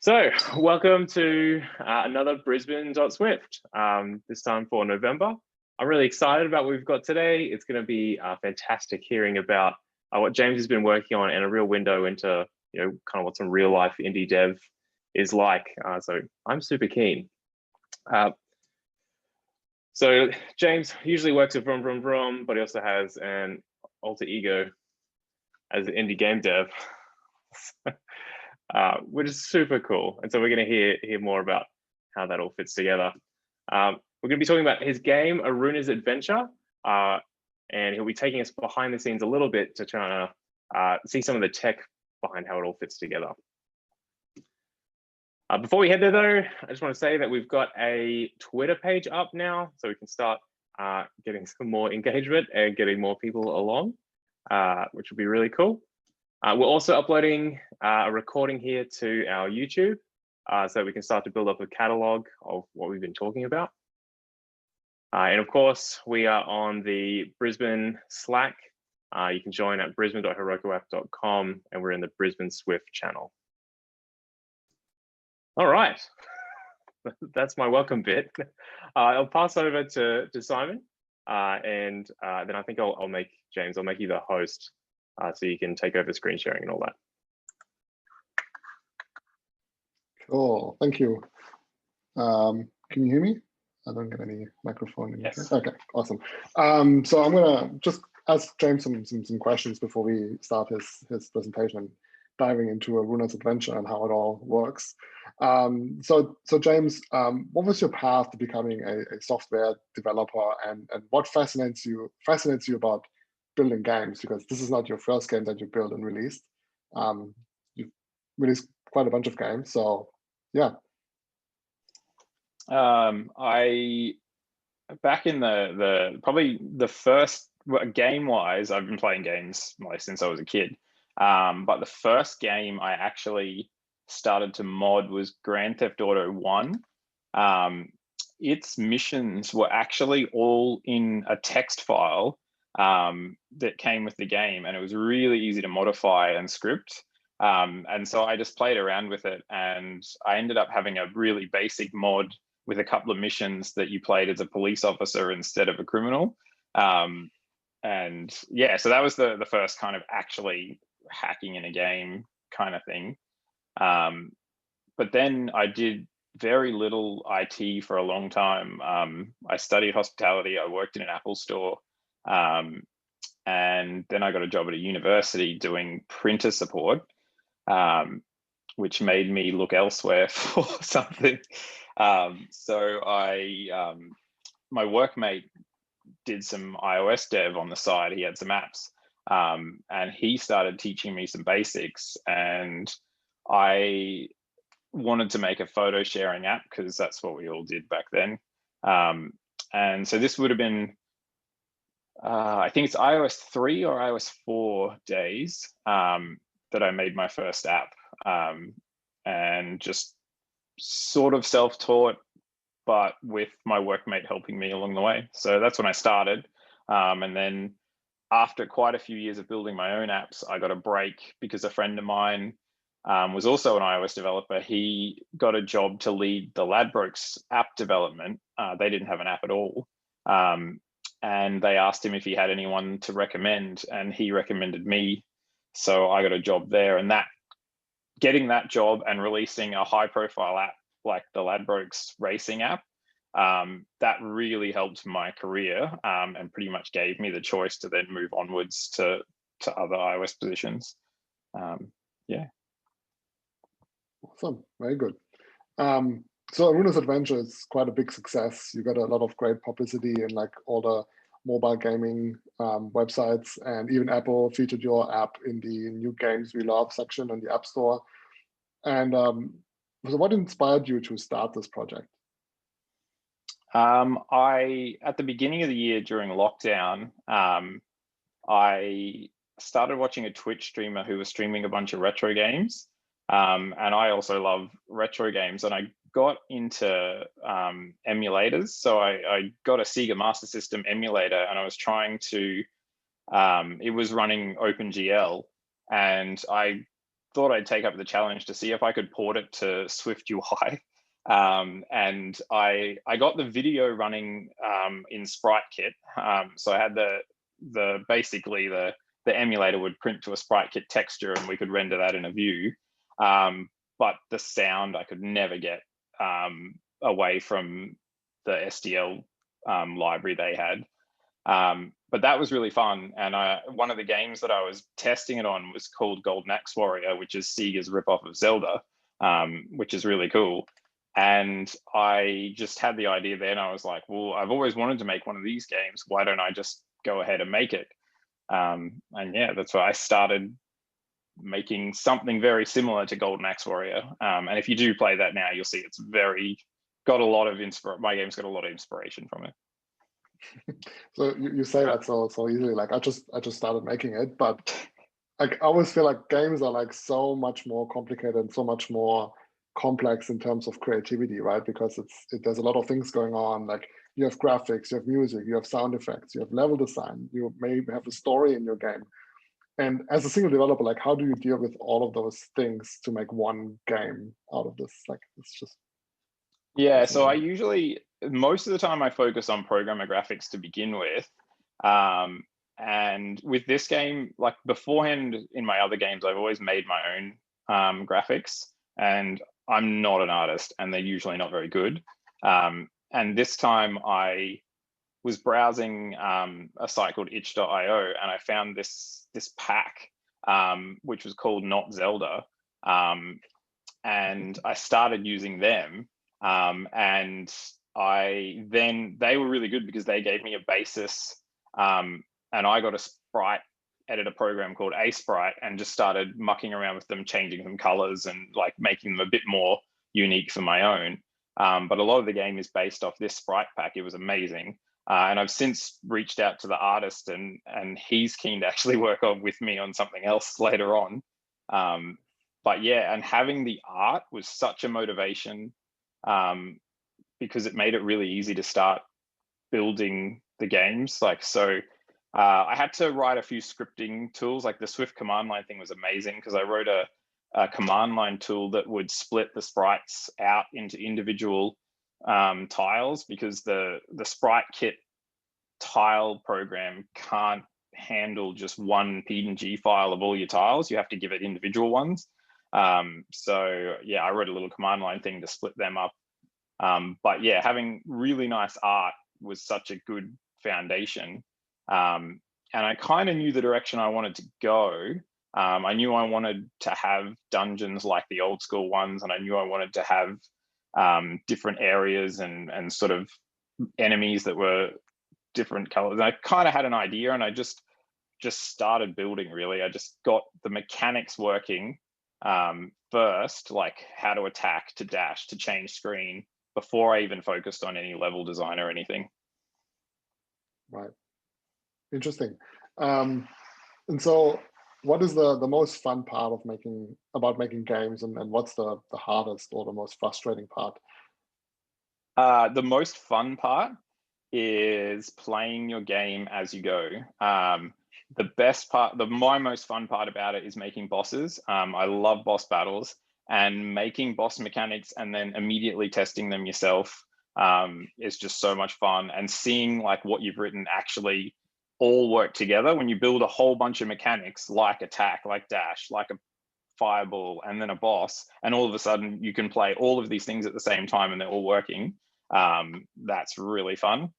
So, welcome to another Brisbane.swift, this time for November. I'm really excited about what we've got today. It's going to be fantastic hearing about what James has been working on and a real window into, kind of what some real life indie dev is like. So I'm super keen. So James usually works with Vroom Vroom Vroom, but he also has an alter ego as an indie game dev. Which is super cool. And so we're going to hear more about how that all fits together. We're going to be talking about his game, Aruna's Adventure, and he'll be taking us behind the scenes a little bit to try to see some of the tech behind how it all fits together. Before we head there, though, I just want to say that we've got a Twitter page up now, so we can start getting some more engagement and getting more people along, which would be really cool. We're also uploading a recording here to our YouTube so we can start to build up a catalog of what we've been talking about. And of course, we are on the Brisbane Slack. You can join at brisbane.herokuapp.com, and we're in the Brisbane.swift channel. All right, that's my welcome bit. I'll pass over to Simon, and then I think I'll make James, I'll make you the host. So you can take over screen sharing and all that. Cool, thank you. Can you hear me? I don't get any microphone. Yes. Okay, awesome. So I'm gonna just ask James some questions before we start his presentation and diving into Aruna's Adventure and how it all works. So James, what was your path to becoming a software developer, and what fascinates you about building games? Because this is not your first game that you built and released. You've released quite a bunch of games, so yeah. I back in the probably the first game wise, I've been playing games since I was a kid. But the first game I actually started to mod was Grand Theft Auto 1. Its missions were actually all in a text file that came with the game, and it was really easy to modify and script. And so I just played around with it, and I ended up having a really basic mod with a couple of missions that you played as a police officer instead of a criminal. And yeah, so that was the first kind of actually hacking in a game kind of thing. But then I did very little IT for a long time. I studied hospitality. I worked in an Apple store. And then I got a job at a university doing printer support, which made me look elsewhere for something. So my workmate did some iOS dev on the side. He had some apps, and he started teaching me some basics, and I wanted to make a photo sharing app because that's what we all did back then. And so this would have been, I think it's iOS 3 or iOS 4 days that I made my first app, and just sort of self-taught, but with my workmate helping me along the way. So that's when I started. And then after quite a few years of building my own apps, I got a break because a friend of mine was also an iOS developer. He got a job to lead the Ladbrokes app development. They didn't have an app at all. And they asked him if he had anyone to recommend, and he recommended me. So I got a job there, and getting that job and releasing a high profile app like the Ladbrokes racing app, that really helped my career, and pretty much gave me the choice to then move onwards to other iOS positions. Yeah. Awesome, very good. So Aruna's Adventure is quite a big success. You got a lot of great publicity in like all the mobile gaming websites, and even Apple featured your app in the New Games We Love section in the App Store. And so what inspired you to start this project? At the beginning of the year during lockdown, I started watching a Twitch streamer who was streaming a bunch of retro games. And I also love retro games, and I got into emulators. So I got a Sega Master System emulator, and I was trying to, it was running OpenGL, and I thought I'd take up the challenge to see if I could port it to Swift UI. And I got the video running in SpriteKit. So I had basically the emulator would print to a SpriteKit texture and we could render that in a view. But the sound I could never get away from the SDL library they had. But that was really fun. And one of the games that I was testing it on was called Golden Axe Warrior, which is Sega's ripoff of Zelda, which is really cool. And I just had the idea then. I was like, well, I've always wanted to make one of these games. Why don't I just go ahead and make it? And yeah, that's why I started making something very similar to Golden Axe Warrior. And if you do play that now, you'll see it's got a lot of my game's got a lot of inspiration from it. So you say that so easily. Like I just started making it, but like I always feel like games are like so much more complicated and so much more complex in terms of creativity, right? Because there's a lot of things going on. Like you have graphics, you have music, you have sound effects, you have level design, you may have a story in your game. And as a single developer, like how do you deal with all of those things to make one game out of this? Like it's just so I usually, most of the time I focus on programmer graphics to begin with. And with this game, like beforehand in my other games, I've always made my own graphics, and I'm not an artist and they're usually not very good. And this time I was browsing a site called itch.io and I found this pack, which was called Not Zelda. And I started using them. And they were really good because they gave me a basis. And I got a sprite editor program called Sprite and just started mucking around with them, changing some colors and like making them a bit more unique for my own. But a lot of the game is based off this sprite pack. It was amazing. And I've since reached out to the artist and he's keen to actually work with me on something else later on. But yeah, and having the art was such a motivation because it made it really easy to start building the games. I had to write a few scripting tools, like the Swift command line thing was amazing because I wrote a command line tool that would split the sprites out into individual tiles because the SpriteKit tile program can't handle just one PNG file of all your tiles. You have to give it individual ones. So yeah, I wrote a little command line thing to split them up. But yeah, having really nice art was such a good foundation. And I kind of knew the direction I wanted to go. I knew I wanted to have dungeons like the old school ones, and I knew I wanted to have different areas and sort of enemies that were different colors. And I kind of had an idea, and I just started building. Really, I just got the mechanics working first, like how to attack, to dash, to change screen, before I even focused on any level design or anything. Right. Interesting. And so what is the most fun part of making games, and what's the hardest or the most frustrating part? The most fun part is playing your game as you go. The best part, my most fun part about it is making bosses. I love boss battles, and making boss mechanics and then immediately testing them yourself is just so much fun. And seeing like what you've written actually all work together when you build a whole bunch of mechanics, like attack, like dash, like a fireball, and then a boss, and all of a sudden you can play all of these things at the same time and they're all working. That's really fun.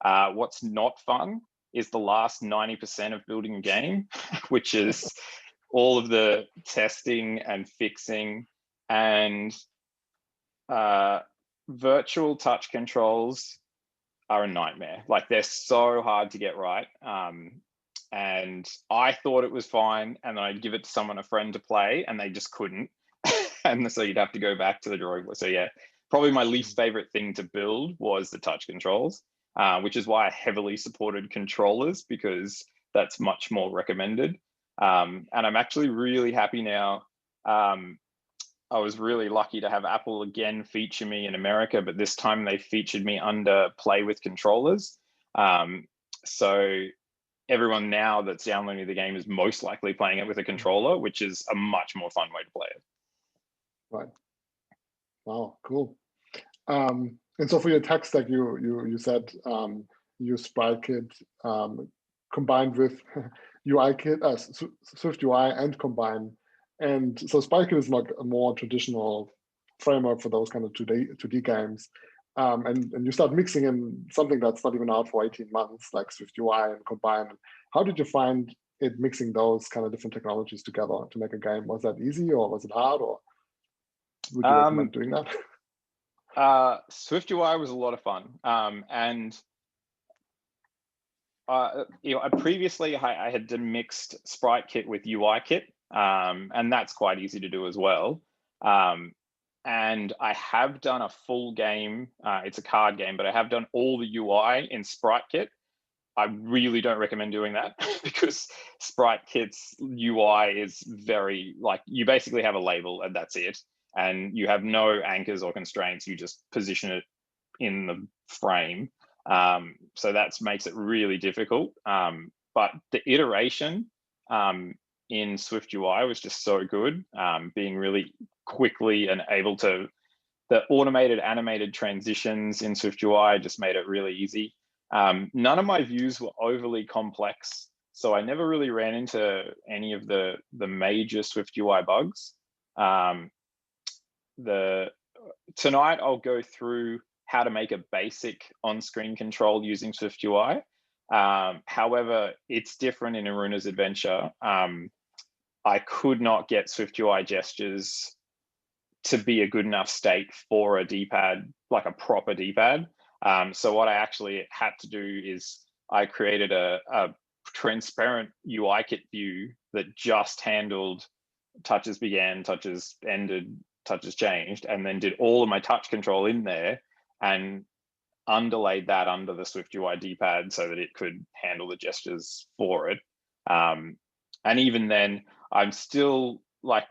What's not fun is the last 90% of building a game, which is all of the testing and fixing, and virtual touch controls are a nightmare. Like they're so hard to get right. And I thought it was fine, and then I'd give it to a friend to play, and they just couldn't. And so you'd have to go back to the drawing board. So yeah, probably my least favorite thing to build was the touch controls, which is why I heavily supported controllers, because that's much more recommended. And I'm actually really happy now. I was really lucky to have Apple again feature me in America, but this time they featured me under Play with Controllers. So everyone now that's downloading the game is most likely playing it with a controller, which is a much more fun way to play it. Right. Wow, cool. And so for your tech stack, you said you SpriteKit combined with UIKit, Swift UI and Combine. And so SpriteKit is like a more traditional framework for those kind of 2D games. And you start mixing in something that's not even out for 18 months, like Swift UI and Combine. How did you find it mixing those kind of different technologies together to make a game? Was that easy or was it hard, or would you recommend doing that? Swift UI was a lot of fun. And previously I had mixed SpriteKit with UIKit, and that's quite easy to do as well. And I have done a full game. It's a card game, but I have done all the UI in SpriteKit. I really don't recommend doing that because SpriteKit's UI is very, like, you basically have a label and that's it. And you have no anchors or constraints. You just position it in the frame. So that makes it really difficult. But the iteration in Swift UI was just so good, being really quickly and able to, the automated animated transitions in Swift UI just made it really easy. None of my views were overly complex, so I never really ran into any of the major Swift UI bugs. Tonight I'll go through how to make a basic on-screen control using Swift UI. However, it's different in Aruna's Adventure. I could not get Swift UI gestures to be a good enough state for a D-pad, like a proper D-pad. So what I actually had to do is I created a transparent UIKit view that just handled touches began, touches ended, touches changed, and then did all of my touch control in there and underlaid that under the Swift UI D-pad so that it could handle the gestures for it. And even then, I'm still, like,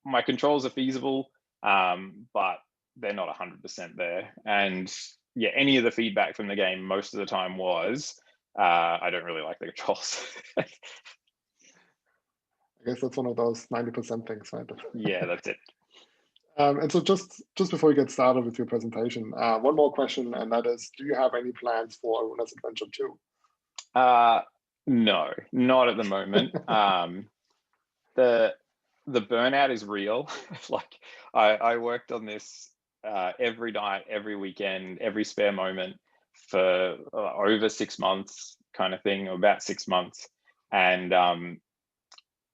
my controls are feasible, but they're not 100% there. And yeah, any of the feedback from the game most of the time was, I don't really like the controls. I guess that's one of those 90% things, right? Yeah, that's it. And so just before we get started with your presentation, one more question, and that is, do you have any plans for Aruna's Adventure 2? No, not at the moment. The burnout is real. Like, I worked on this every night, every weekend, every spare moment for over 6 months kind of thing, or about 6 months. And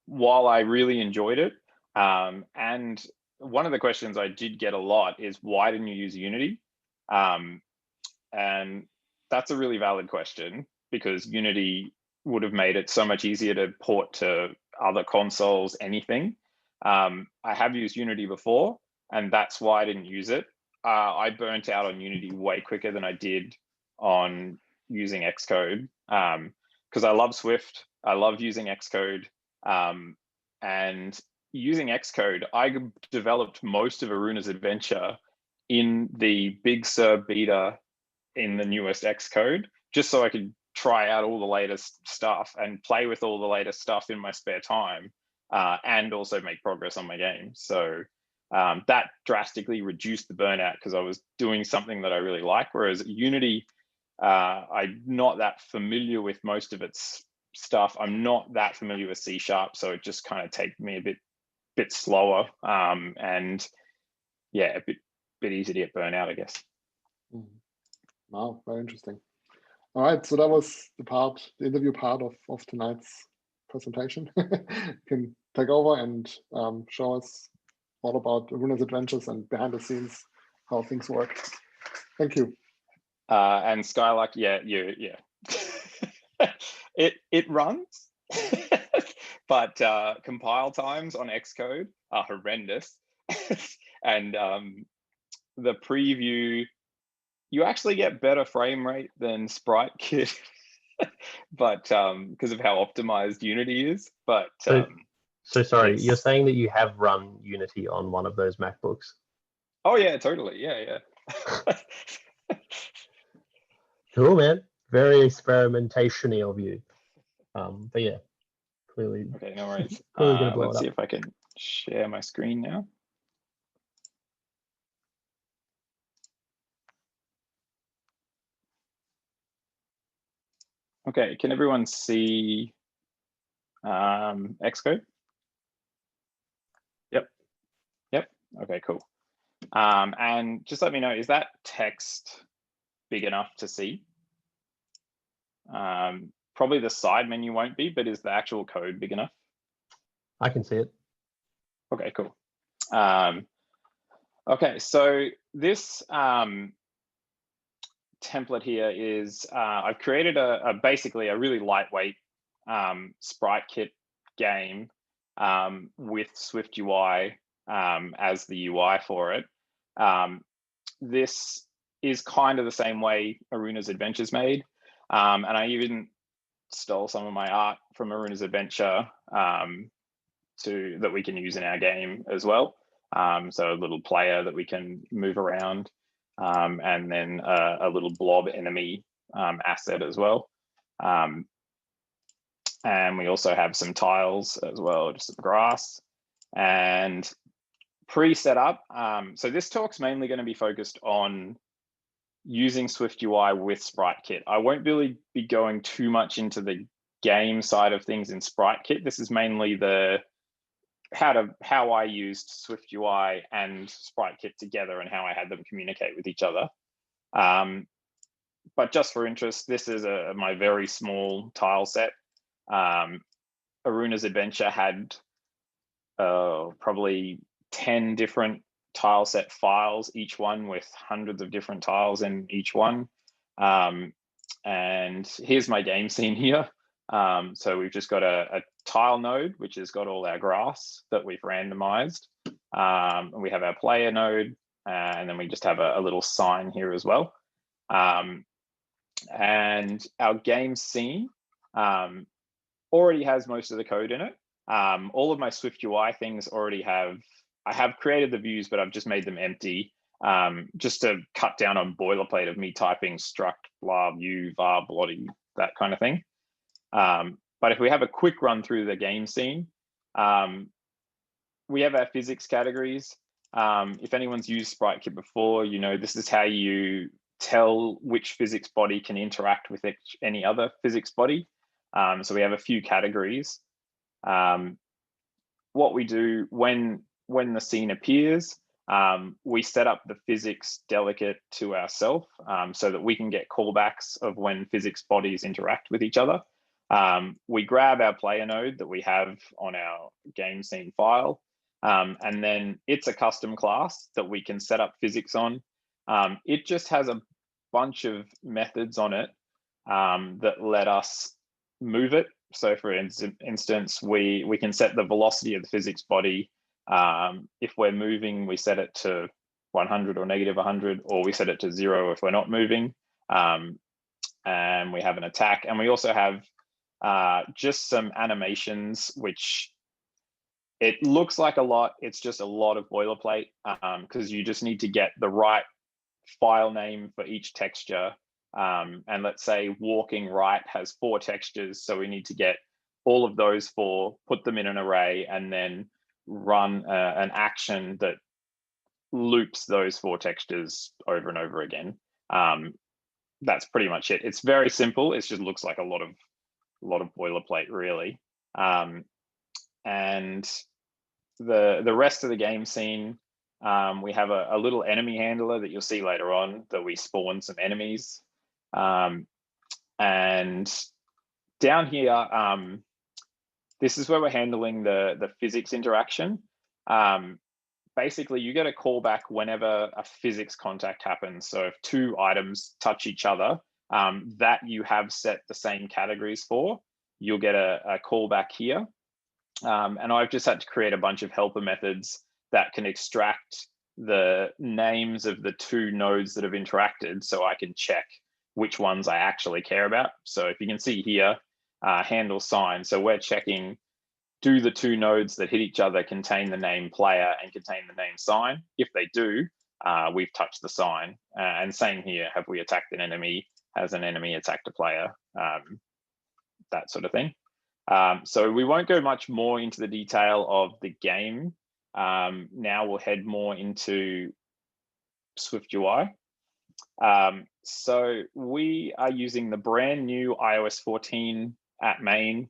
while I really enjoyed it, and one of the questions I did get a lot is, why didn't you use Unity? And that's a really valid question, because Unity would have made it so much easier to port to other consoles, anything. I have used Unity before, and that's why I didn't use it. I burnt out on Unity way quicker than I did on using Xcode, because I love Swift. I love using Xcode. And using Xcode, I developed most of Aruna's Adventure in the Big Sur beta in the newest Xcode, just so I could try out all the latest stuff and play with all the latest stuff in my spare time, and also make progress on my game. So that drastically reduced the burnout because I was doing something that I really like. Whereas Unity, I'm not that familiar with most of its stuff. I'm not that familiar with C#, so it just kind of takes me a bit slower, and yeah, a bit easier to get burnout, I guess. Wow, very interesting. All right, so that was the interview part of tonight's presentation. You can take over and show us all about Aruna's Adventures and behind the scenes, how things work. Thank you. And Skylark, yeah. it runs, but compile times on Xcode are horrendous. And the preview, you actually get better frame rate than SpriteKit, but because of how optimized Unity is. But so sorry, you're saying that you have run Unity on one of those MacBooks? Oh yeah, totally. Yeah. Cool, man. Very experimentation-y of you. But yeah, clearly, Okay, no worries. clearly gonna blow Let's it see up. if I can share my screen now. Okay, can everyone see Xcode? Yep. Okay, cool. And just let me know, is that text big enough to see? Probably the side menu won't be, but is the actual code big enough? I can see it. Okay, cool. Okay, so this template here is, I've created basically a really lightweight sprite kit game with Swift UI as the UI for it. This is kind of the same way Aruna's Adventure's made. And I even stole some of my art from Aruna's Adventure that we can use in our game as well. So a little player that we can move around, and then a little blob enemy asset as well. And we also have some tiles as well, just some grass and pre-set up. So this talk's mainly going to be focused on using Swift UI with SpriteKit. I won't really be going too much into the game side of things in SpriteKit. This is mainly the how I used Swift UI and SpriteKit together and how I had them communicate with each other. But just for interest, this is my very small tile set. Aruna's Adventure had probably 10 different tile set files, each one with hundreds of different tiles in each one. And here's my game scene here. So we've just got a tile node, which has got all our grass that we've randomized. And we have our player node, and then we just have a little sign here as well. And our game scene already has most of the code in it. All of my Swift UI things already I have created the views, but I've just made them empty, just to cut down on boilerplate of me typing struct, blah, view, var, bloody, that kind of thing. But if we have a quick run through the game scene, we have our physics categories. If anyone's used SpriteKit before, you know this is how you tell which physics body can interact with any other physics body. So we have a few categories. What we do when the scene appears, we set up the physics delegate to ourselves so that we can get callbacks of when physics bodies interact with each other. We grab our player node that we have on our game scene file, and then it's a custom class that we can set up physics on. It just has a bunch of methods on it that let us move it. So for instance, we can set the velocity of the physics body. If we're moving, we set it to 100 or negative 100, or we set it to 0 if we're not moving. And we have an attack. And we also have just some animations, which it looks like a lot. It's just a lot of boilerplate because you just need to get the right file name for each texture. And let's say walking right has 4 textures. So we need to get all of those 4, put them in an array, and then run an action that loops those 4 textures over and over again. That's pretty much it. It's very simple. It just looks like a lot of boilerplate, really. And the rest of the game scene, we have a little enemy handler that you'll see later on that we spawn some enemies. And down here, this is where we're handling the physics interaction. Basically, you get a callback whenever a physics contact happens. So if 2 items touch each other that you have set the same categories for, you'll get a callback here. And I've just had to create a bunch of helper methods that can extract the names of the 2 nodes that have interacted so I can check which ones I actually care about. So if you can see here, handle sign. So we're checking, do the 2 nodes that hit each other contain the name player and contain the name sign? If they do, we've touched the sign. And same here, have we attacked an enemy? Has an enemy attacked a player? That sort of thing. So we won't go much more into the detail of the game. Now we'll head more into Swift UI. So we are using the brand new iOS 14 app main,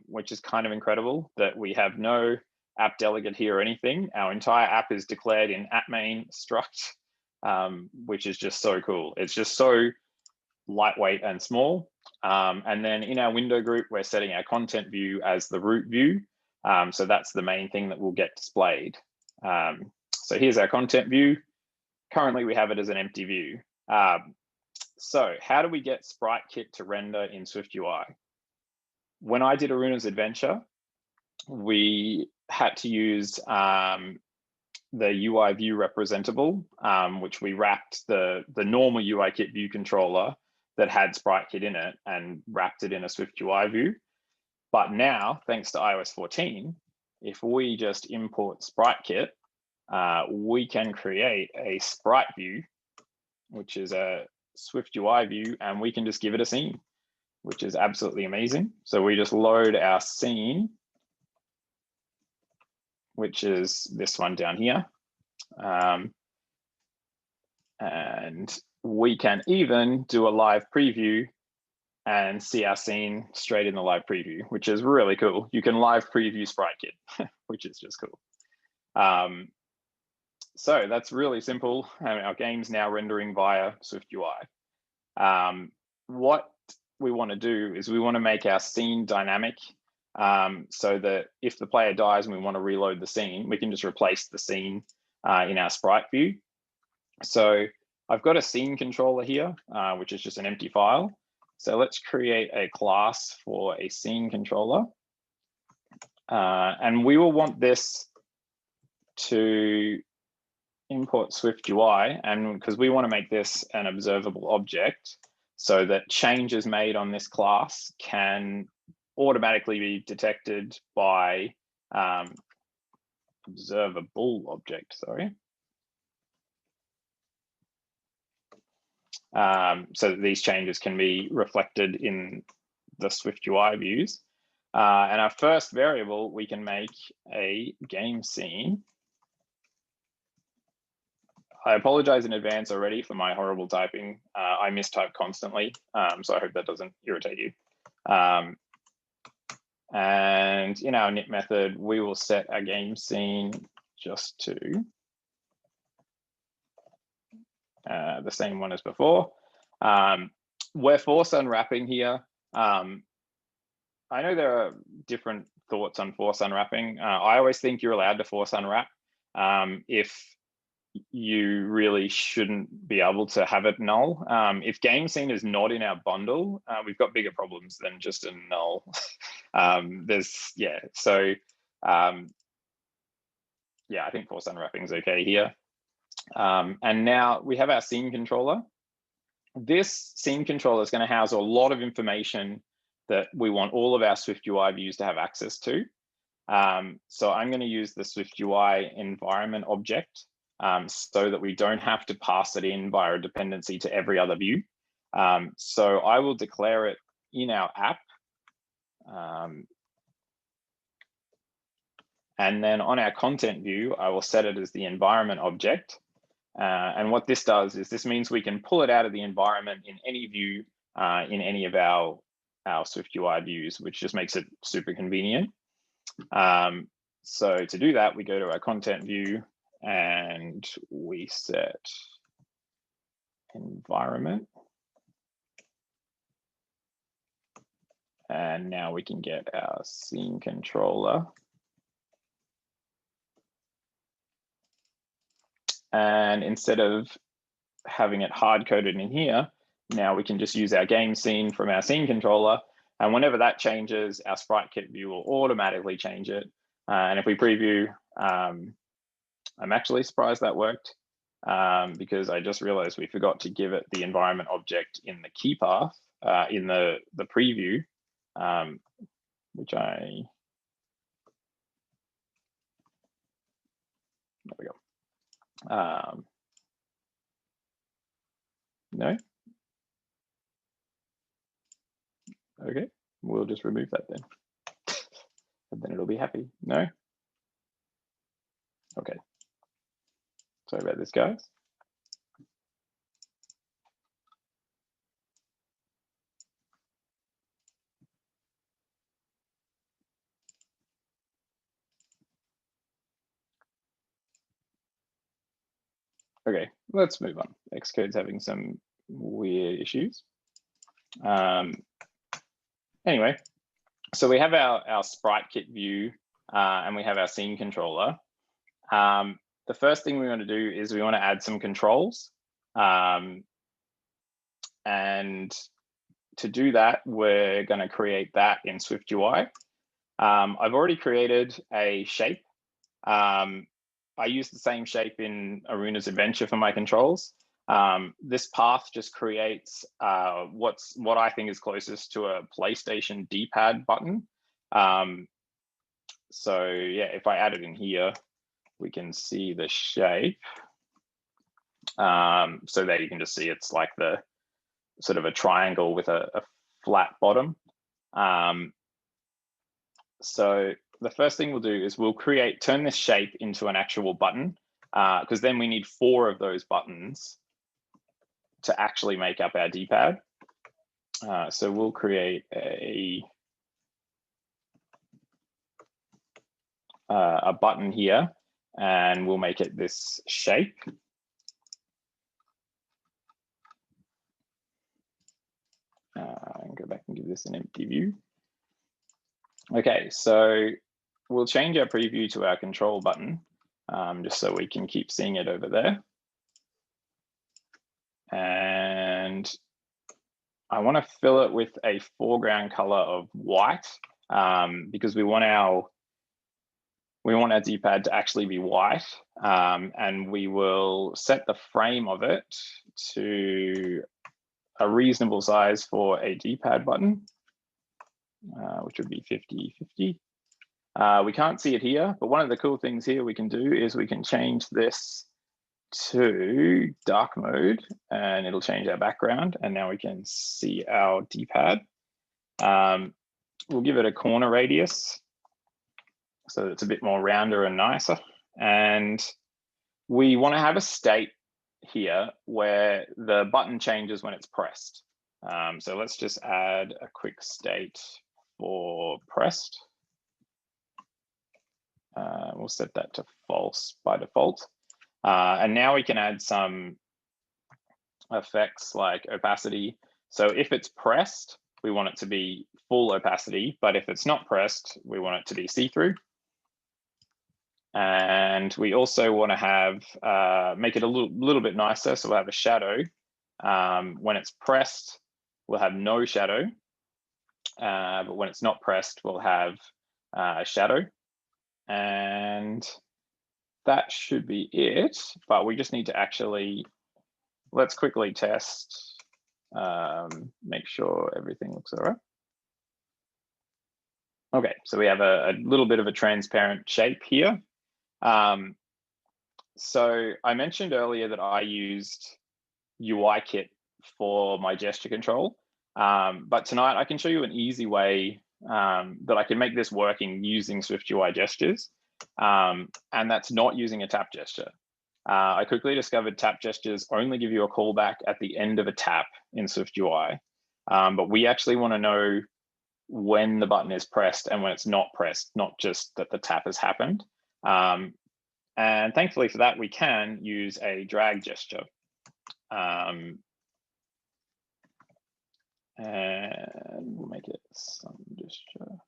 which is kind of incredible that we have no app delegate here or anything. Our entire app is declared in app main struct, which is just so cool. It's just so lightweight and small. And then in our window group, we're setting our content view as the root view. So that's the main thing that will get displayed. So here's our content view. Currently, we have it as an empty view. So how do we get SpriteKit to render in Swift UI? When I did Aruna's adventure, we had to use the UI view representable, which we wrapped the normal UIKit view controller that had SpriteKit in it and wrapped it in a Swift UI view. But now, thanks to iOS 14, if we just import SpriteKit, we can create a sprite view, which is a Swift UI view, and we can just give it a scene, which is absolutely amazing. So we just load our scene, which is this one down here. And we can even do a live preview and see our scene straight in the live preview, which is really cool. You can live preview SpriteKit, which is just cool. So that's really simple. Our game's now rendering via Swift UI. What we want to do is we want to make our scene dynamic, so that if the player dies and we want to reload the scene, we can just replace the scene in our sprite view. So I've got a scene controller here, which is just an empty file. So let's create a class for a scene controller. And we will want this to import Swift UI, and because we want to make this an observable object so that changes made on this class can automatically be detected by observable object, sorry. So that these changes can be reflected in the Swift UI views. And our first variable, we can make a game scene. I apologize in advance already for my horrible typing. I mistype constantly, so I hope that doesn't irritate you. And in our init method, we will set a game scene just to the same one as before. We're force unwrapping here. I know there are different thoughts on force unwrapping. I always think you're allowed to force unwrap if you really shouldn't be able to have it null. If game scene is not in our bundle, we've got bigger problems than just a null. Yeah, I think force unwrapping is okay here. And now we have our scene controller. This scene controller is going to house a lot of information that we want all of our Swift UI views to have access to. So I'm going to use the Swift UI environment object so that we don't have to pass it in via a dependency to every other view. So I will declare it in our app. And then on our content view, I will set it as the environment object. And what this does is this means we can pull it out of the environment in any view in any of our Swift UI views, which just makes it super convenient. So to do that, we go to our content view and we set environment. And now we can get our scene controller. And instead of having it hard-coded in here, now we can just use our game scene from our scene controller. And whenever that changes, our SpriteKit view will automatically change it. And if we preview, I'm actually surprised that worked because I just realized we forgot to give it the environment object in the key path in the preview, which there we go. No. Okay, we'll just remove that then. And then it'll be happy. No? Okay. Sorry about this, guys. Okay, let's move on. Xcode's having some weird issues. Anyway, so we have our sprite kit view and we have our scene controller. The first thing we want to do is we want to add some controls. And to do that, we're going to create that in Swift UI. I've already created a shape. I use the same shape in Aruna's Adventure for my controls. This path just creates what I think is closest to a PlayStation D-pad button. So yeah, if I add it in here, we can see the shape. So there you can just see it's like the sort of a triangle with a flat bottom. So the first thing we'll do is we'll turn this shape into an actual button, because then we need 4 of those buttons to actually make up our D-pad. So we'll create a button here, and we'll make it this shape. Go back and give this an empty view. Okay, so we'll change our preview to our control button, just so we can keep seeing it over there. And I want to fill it with a foreground color of white, because we want our D-pad to actually be white, and we will set the frame of it to a reasonable size for a D-pad button, which would be 50/50. We can't see it here, but one of the cool things here we can do is we can change this to dark mode, and it'll change our background, and now we can see our D-pad. We'll give it a corner radius so that it's a bit more rounder and nicer. And we want to have a state here where the button changes when it's pressed. So let's just add a quick state for pressed. We'll set that to false by default. And now we can add some effects like opacity. So if it's pressed, we want it to be full opacity, but if it's not pressed, we want it to be see-through. And we also want to have, make it a little bit nicer. So we'll have a shadow. When it's pressed, we'll have no shadow. But when it's not pressed, we'll have a shadow. And that should be it. But we just need to actually, let's quickly test, make sure everything looks all right. Okay, so we have a little bit of a transparent shape here. So I mentioned earlier that I used UIKit for my gesture control, but tonight I can show you an easy way that I can make this working using Swift UI gestures, and that's not using a tap gesture. I quickly discovered tap gestures only give you a callback at the end of a tap in Swift UI, but we actually want to know when the button is pressed and when it's not pressed, not just that the tap has happened. And thankfully for that, we can use a drag gesture. And we'll make it some gesture.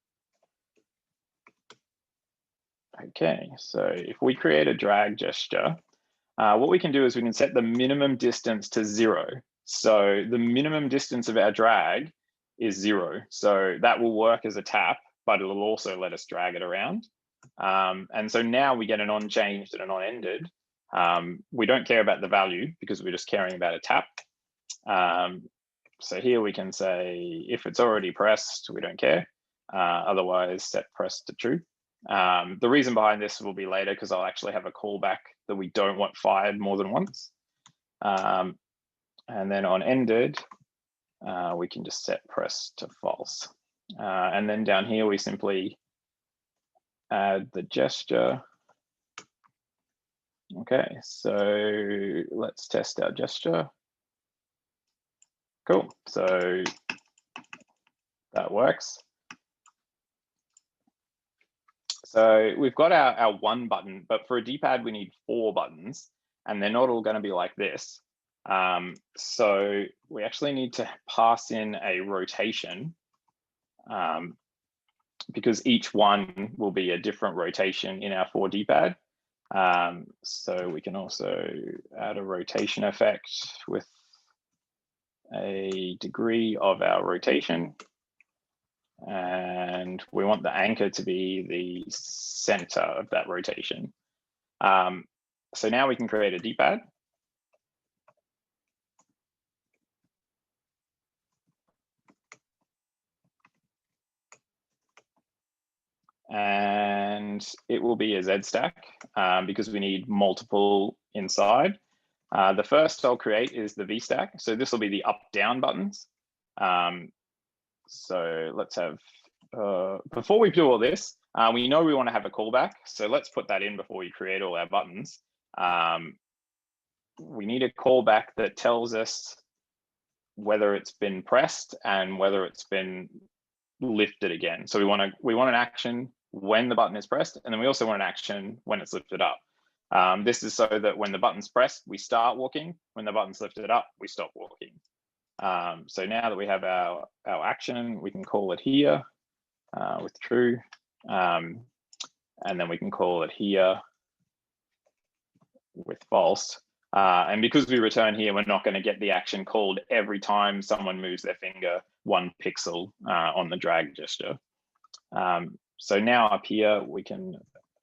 Okay, so if we create a drag gesture, what we can do is we can set the minimum distance to 0. So the minimum distance of our drag is 0. So that will work as a tap, but it'll also let us drag it around. And so now we get an on-changed and an on-ended. We don't care about the value because we're just caring about a tap. So here we can say, if it's already pressed, we don't care. Otherwise, set pressed to true. The reason behind this will be later because I'll actually have a callback that we don't want fired more than once. And then on ended, we can just set pressed to false. And then down here, we simply add the gesture. Okay, so let's test our gesture. Cool, so that works. So we've got our one button, but for a D-pad, we need 4 buttons, and they're not all going to be like this. So we actually need to pass in a rotation because each one will be a different rotation in our 4 D-pad. So we can also add a rotation effect with a degree of our rotation. And we want the anchor to be the center of that rotation. So now we can create a D-pad. And it will be a Z stack because we need multiple inside. The first I'll create is the V stack. So this will be the up-down buttons. So let's have, before we do all this, we know we want to have a callback. So let's put that in before we create all our buttons. We need a callback that tells us whether it's been pressed and whether it's been lifted again. So we want an action when the button is pressed, and then we also want an action when it's lifted up. This is so that when the button's pressed, we start walking. When the button's lifted up, we stop walking. So now that we have our action, we can call it here with true. And then we can call it here with false. And because we return here, we're not going to get the action called every time someone moves their finger 1 pixel on the drag gesture. So now up here, we can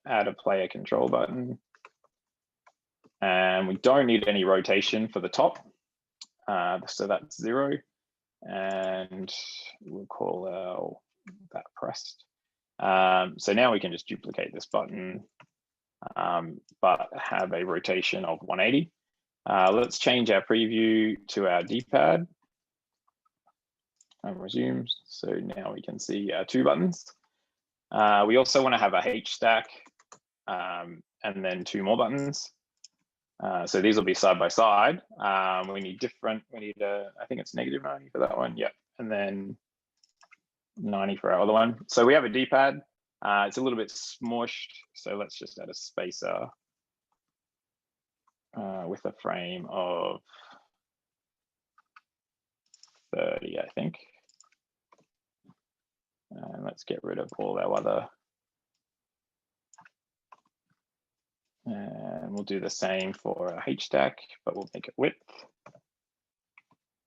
add a player control button. And we don't need any rotation for the top. So that's 0. And we'll call that pressed. So now we can just duplicate this button, but have a rotation of 180. Let's change our preview to our D-pad and resume. So now we can see our 2 buttons. We also want to have a H stack and then 2 more buttons. So these will be side by side. We need I think it's -90 for that one. Yep. And then 90 for our other one. So we have a D-pad. It's a little bit smushed. So let's just add a spacer with a frame of 30, I think. And let's get rid of all our other. And we'll do the same for a H stack, but we'll make it width.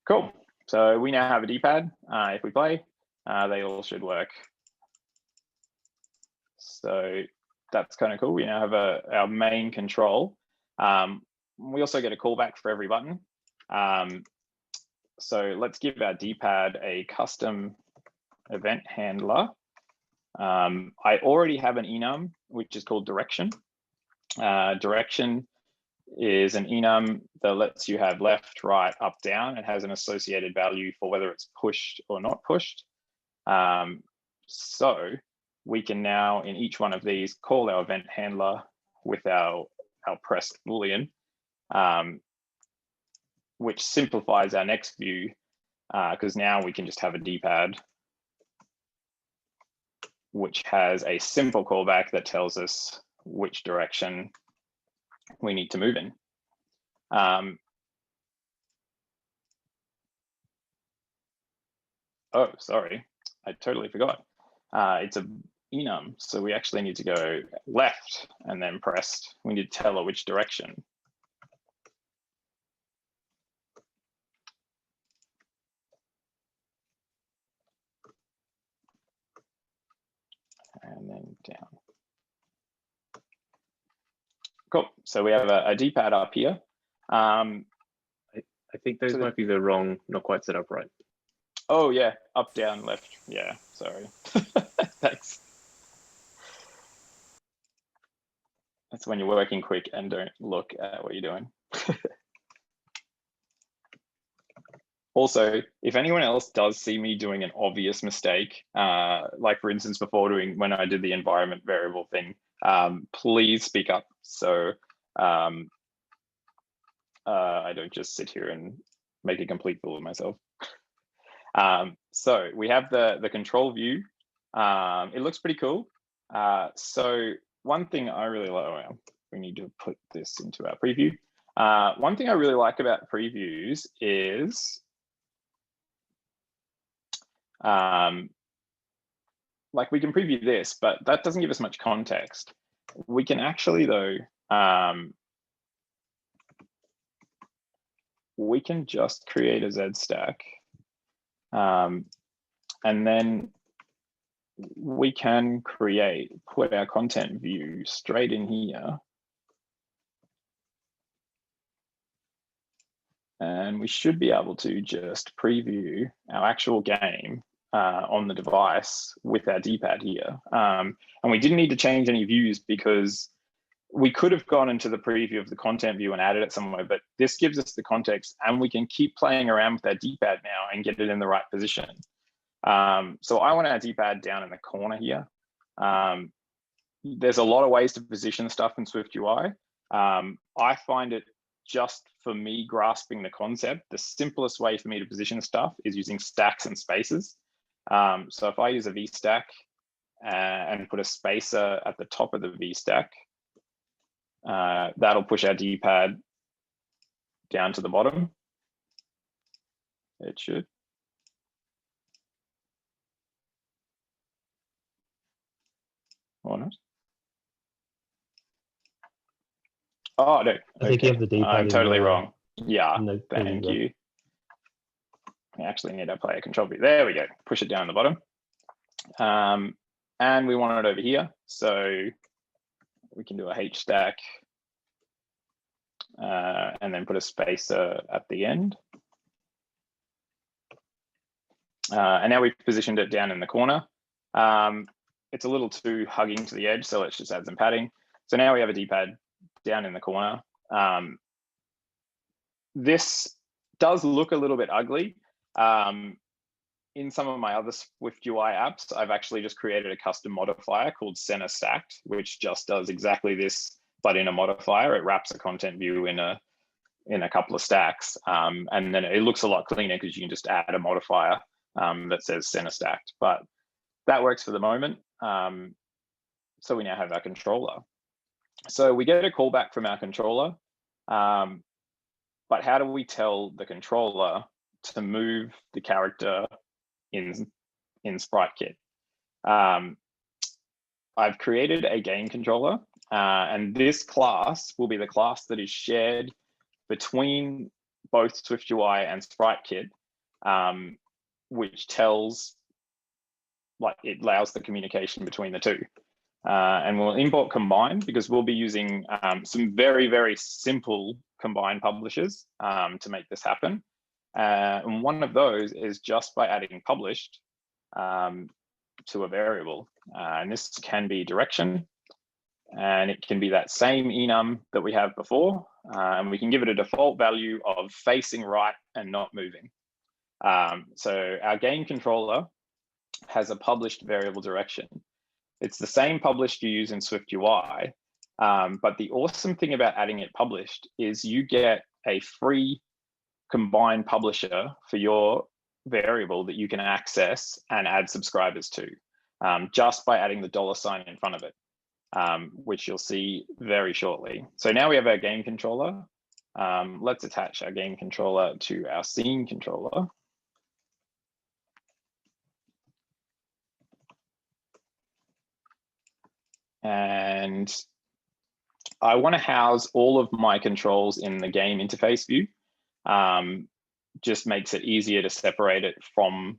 Cool. So we now have a D-pad. If we play, they all should work. So that's kind of cool. We now have our main control. We also get a callback for every button. So let's give our D-pad a custom event handler. I already have an enum, which is called direction. Direction is an enum that lets you have left, right, up, down. It has an associated value for whether it's pushed or not pushed. So we can now, in each one of these, call our event handler with our pressed boolean, which simplifies our next view because now we can just have a D-pad which has a simple callback that tells us which direction we need to move in. Oh, sorry, I totally forgot. It's a enum, so we actually need to go left and then pressed. We need to tell her which direction. And then down. Cool. So we have a D-pad up here. I think those might be the wrong, not quite set up right. Oh yeah, up, down, left. Yeah, sorry. Thanks. That's when you're working quick and don't look at what you're doing. Also, if anyone else does see me doing an obvious mistake, like for instance, when I did the environment variable thing, please speak up. So I don't just sit here and make a complete fool of myself. So we have the control view. It looks pretty cool. So one thing I really like, we need to put this into our preview. One thing I really like about previews is like we can preview this, but that doesn't give us much context. We can actually though, we can just create a Z stack. And then we can put our content view straight in here. And we should be able to just preview our actual game on the device with our D-pad here. And we didn't need to change any views because we could have gone into the preview of the content view and added it somewhere, but this gives us the context and we can keep playing around with our D-pad now and get it in the right position. So I want our D-pad down in the corner here. There's a lot of ways to position stuff in Swift UI. I find it, just for me grasping the concept, the simplest way for me to position stuff is using stacks and spaces. So if I use a V stack and put a spacer at the top of the V stack, that'll push our D-pad down to the bottom. It should. Or not. Oh, no. I think you have the D-pad. I'm totally wrong. Yeah, No, thank you. We actually need our player control view. There we go. Push it down the bottom. And we want it over here. So we can do a H stack and then put a spacer at the end. And now we've positioned it down in the corner. It's a little too hugging to the edge, so let's just add some padding. So now we have a D-pad down in the corner. This does look a little bit ugly. In some of my other Swift UI apps, I've actually just created a custom modifier called center stacked, which just does exactly this, but in a modifier. It wraps a content view in a couple of stacks, and then it looks a lot cleaner because you can just add a modifier that says center stacked. But that works for the moment. So we now have our controller. So we get a callback from our controller, but how do we tell the controller to move the character in SpriteKit? I've created a game controller, and this class will be the class that is shared between both SwiftUI and SpriteKit, which tells, like, it allows the communication between the two. And we'll import combine because we'll be using some very, very simple combine publishers to make this happen. And one of those is just by adding published to a variable. And this can be direction, and it can be that same enum that we have before. And we can give it a default value of facing right and not moving. So our game controller has a published variable direction. It's the same published you use in SwiftUI, but the awesome thing about adding it published is you get a free combine publisher for your variable that you can access and add subscribers to, just by adding the $sign in front of it, which you'll see very shortly. So now we have our game controller. Let's attach our game controller to our scene controller. And I want to house all of my controls in the game interface view. Just makes it easier to separate it from,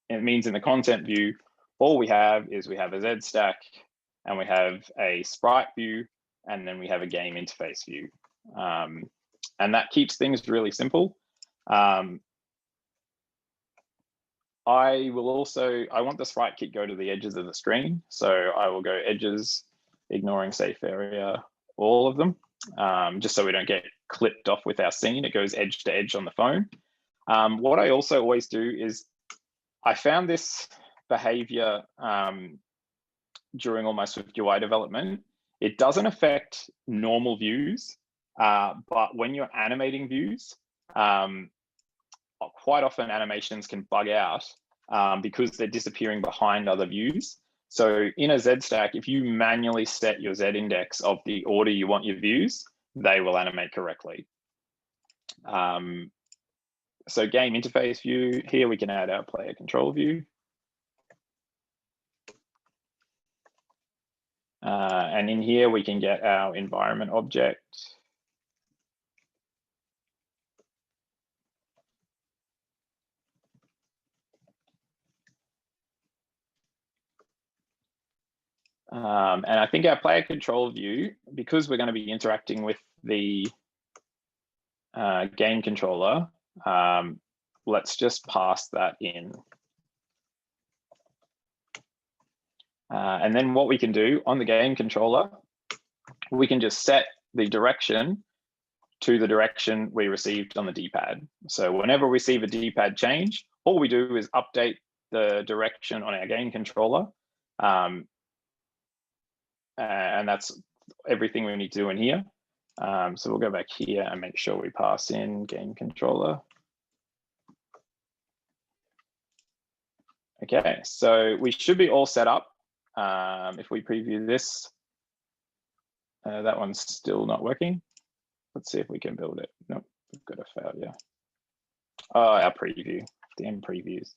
it means in the content view, all we have is we have a Z stack and we have a sprite view, and then we have a game interface view. And that keeps things really simple. I want the sprite kit go to the edges of the screen. So I will go edges, ignoring safe area, all of them, just so we don't get clipped off with our scene. It goes edge to edge on the phone. What I also always do is I found this behavior during all my Swift UI development. It doesn't affect normal views, but when you're animating views, quite often animations can bug out because they're disappearing behind other views. So in a Z stack, if you manually set your Z index of the order you want your views, they will animate correctly. So game interface view, here we can add our player control view. And in here, we can get our environment object. And I think our player control view, because we're going to be interacting with the game controller, let's just pass that in. And then what we can do on the game controller, we can just set the direction to the direction we received on the D-pad. So whenever we receive a D-pad change, all we do is update the direction on our game controller. And that's everything we need to do in here. So we'll go back here and make sure we pass in game controller. Okay, so we should be all set up. If we preview this, that one's still not working. Let's see if we can build it. Nope, we've got a failure. Oh, our preview, damn previews.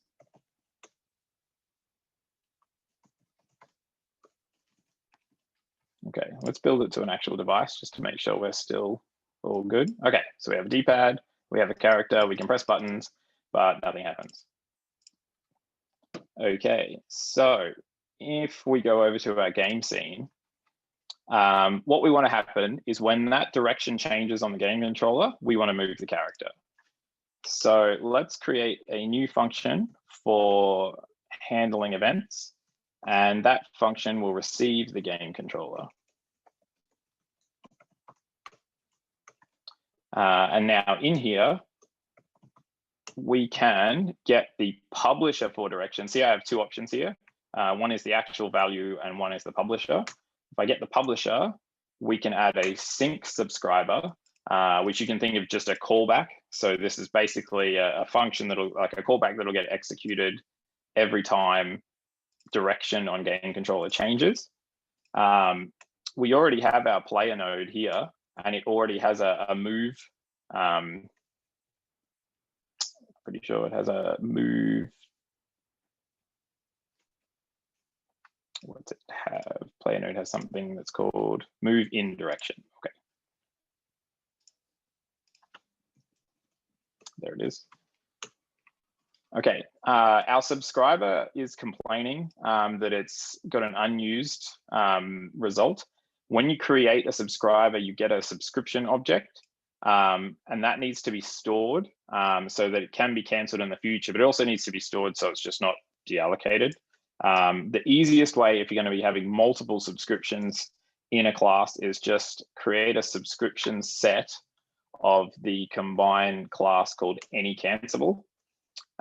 Okay, let's build it to an actual device just to make sure we're still all good. Okay, so we have a D-pad, we have a character, we can press buttons, but nothing happens. Okay, so if we go over to our game scene, what we want to happen is when that direction changes on the game controller, we want to move the character. So let's create a new function for handling events, and that function will receive the game controller. And now in here, we can get the publisher for direction. See, I have two options here. One is the actual value and one is the publisher. If I get the publisher, we can add a sync subscriber, which you can think of just a callback. So this is basically a function that'll, like a callback that'll get executed every time direction on game controller changes. We already have our player node here, and it already has a move. Pretty sure it has a move. What's it have? Player node has something that's called move in direction. Okay. There it is. Okay, our subscriber is complaining that it's got an unused result. When you create a subscriber, you get a subscription object, and that needs to be stored so that it can be canceled in the future, but it also needs to be stored so it's just not deallocated. The easiest way, if you're going to be having multiple subscriptions in a class, is just create a subscription set of the combined class called anyCancelable.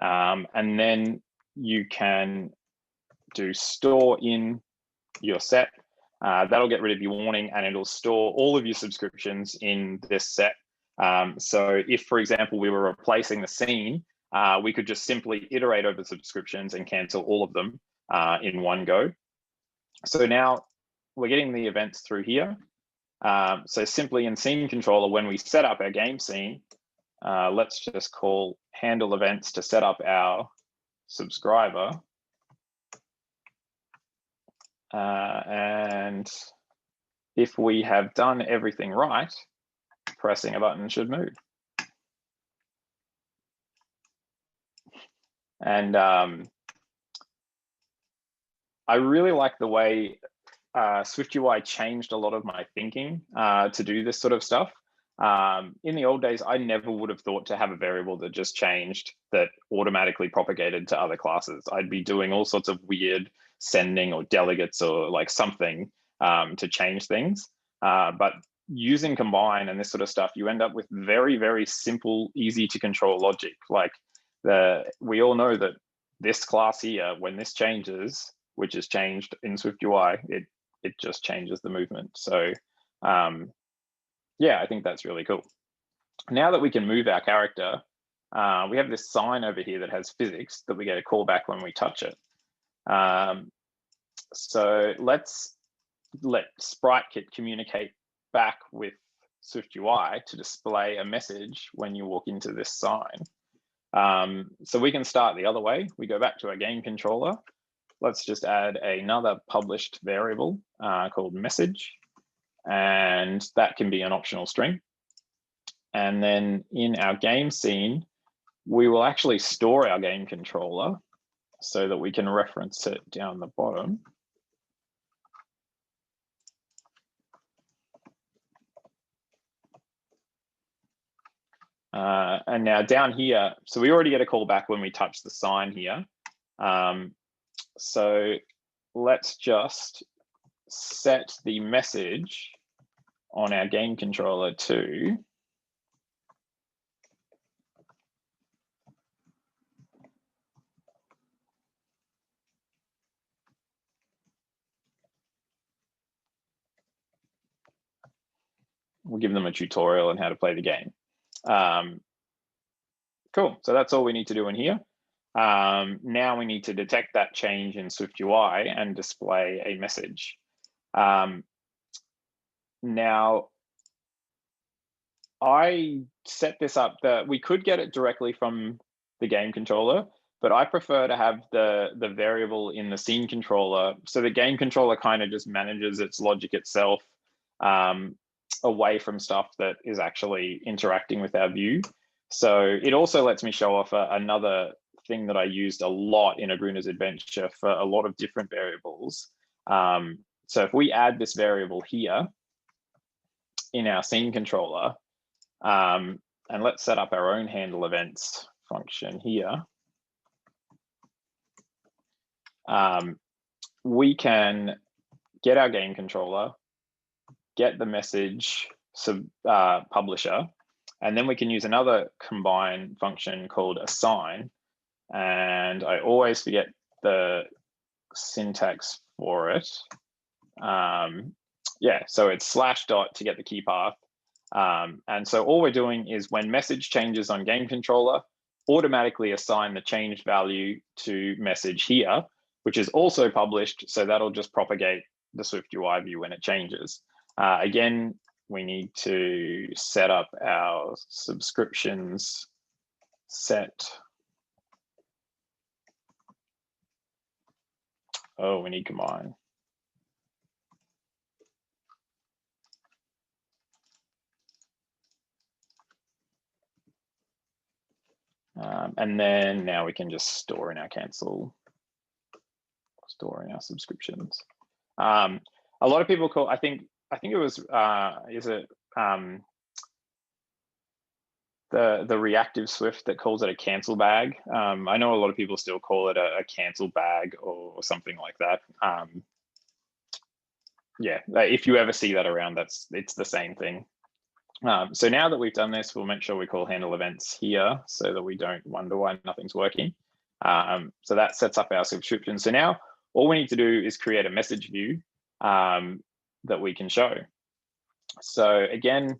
And then you can do store in your set. That'll get rid of your warning and it'll store all of your subscriptions in this set. So if, for example, we were replacing the scene, we could just simply iterate over subscriptions and cancel all of them in one go. So now we're getting the events through here. So simply in scene controller, when we set up our game scene, let's just call handle events to set up our subscriber. And if we have done everything right, pressing a button should move. And I really like the way SwiftUI changed a lot of my thinking to do this sort of stuff. In the old days, I never would have thought to have a variable that just changed that automatically propagated to other classes. I'd be doing all sorts of weird sending or delegates or like something to change things. But using combine and this sort of stuff, you end up with very, very simple, easy to control logic. Like we all know that this class here, when this changes, which is changed in SwiftUI, it just changes the movement. So yeah, I think that's really cool. Now that we can move our character, we have this sign over here that has physics that we get a call back when we touch it. So let's let SpriteKit communicate back with SwiftUI to display a message when you walk into this sign. So we can start the other way. We go back to our game controller. Let's just add another published variable called message, and that can be an optional string. And then in our game scene, we will actually store our game controller so that we can reference it down the bottom. And now down here, so we already get a call back when we touch the sign here. So let's just set the message on our game controller to we'll give them a tutorial on how to play the game. Cool, so that's all we need to do in here. Now we need to detect that change in SwiftUI and display a message. Now, I set this up that we could get it directly from the game controller, but I prefer to have the variable in the scene controller. So the game controller kind of just manages its logic itself away from stuff that is actually interacting with our view. So it also lets me show off another thing that I used a lot in Aruna's adventure for a lot of different variables. So if we add this variable here in our scene controller, and let's set up our own handle events function here, we can get our game controller, get the message publisher, and then we can use another combine function called assign. And I always forget the syntax for it. Yeah, so it's /dot to get the key path. And so all we're doing is when message changes on game controller, automatically assign the changed value to message here, which is also published. So that'll just propagate the SwiftUI view when it changes. Again, we need to set up our subscriptions set. Oh, we need combine. And then now we can just store in our cancel, store in our subscriptions. A lot of people call, I think it was, is it the reactive Swift that calls it a cancel bag? I know a lot of people still call it a cancel bag or something like that. Yeah, if you ever see that around, it's the same thing. So now that we've done this, we'll make sure we call handle events here so that we don't wonder why nothing's working. So that sets up our subscription. So now all we need to do is create a message view that we can show. So again,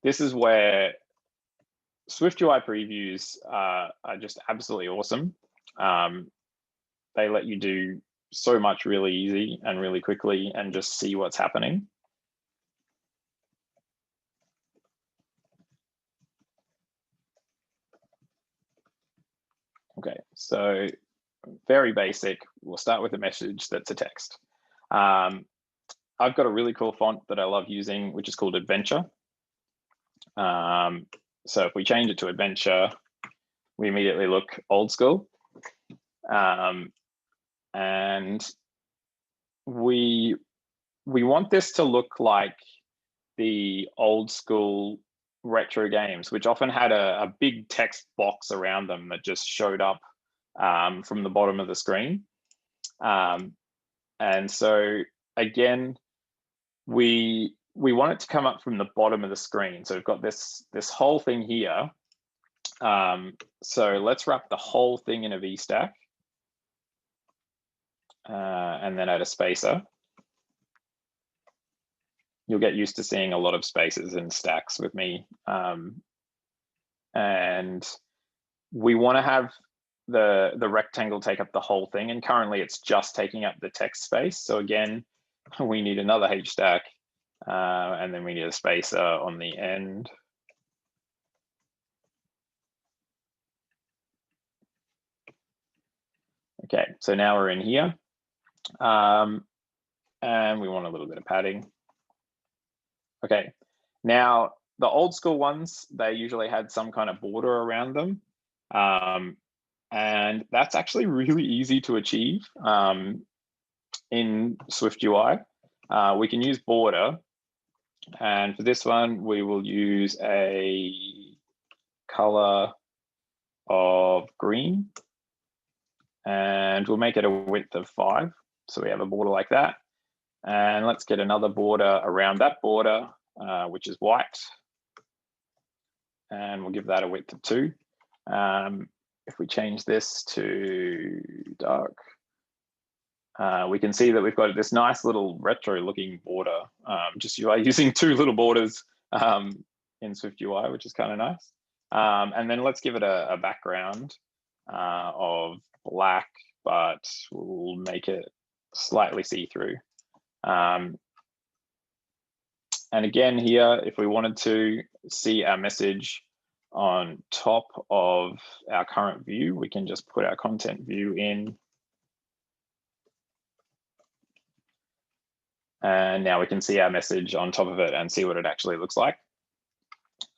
this is where SwiftUI previews are just absolutely awesome. They let you do so much really easy and really quickly and just see what's happening. Okay, so very basic. We'll start with a message that's a text. I've got a really cool font that I love using, which is called Adventure. So if we change it to Adventure, we immediately look old school. And we want this to look like the old school retro games, which often had a big text box around them that just showed up from the bottom of the screen. And so again, we we want it to come up from the bottom of the screen. So we've got this whole thing here. So let's wrap the whole thing in a VStack and then add a spacer. You'll get used to seeing a lot of spaces and stacks with me. And we want to have the rectangle take up the whole thing. And currently it's just taking up the text space. So again, we need another H stack and then we need a spacer on the end. Okay, so now we're in here. And we want a little bit of padding. Okay, now the old school ones, they usually had some kind of border around them. And that's actually really easy to achieve in Swift UI. We can use border. And for this one, we will use a color of green. And we'll make it a width of 5. So we have a border like that. And let's get another border around that border, which is white. And we'll give that a width of 2. If we change this to dark, we can see that we've got this nice little retro looking border, just UI using 2 little borders in Swift UI, which is kind of nice. And then let's give it a background of black, but we'll make it slightly see-through. And again here, if we wanted to see our message on top of our current view, we can just put our content view in. And now we can see our message on top of it and see what it actually looks like.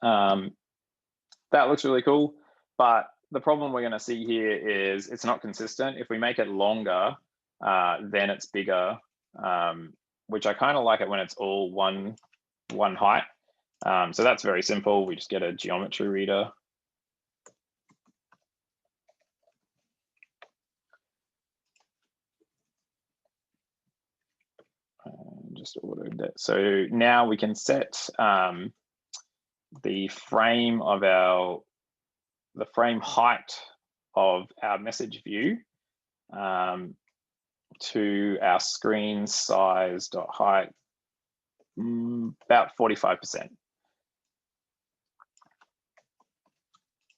That looks really cool, but the problem we're going to see here is it's not consistent. If we make it longer, then it's bigger, which I kind of like it when it's all one height. So that's very simple. We just get a geometry reader. Just ordered that. So now we can set the frame height of our message view to our screen size height about 45%.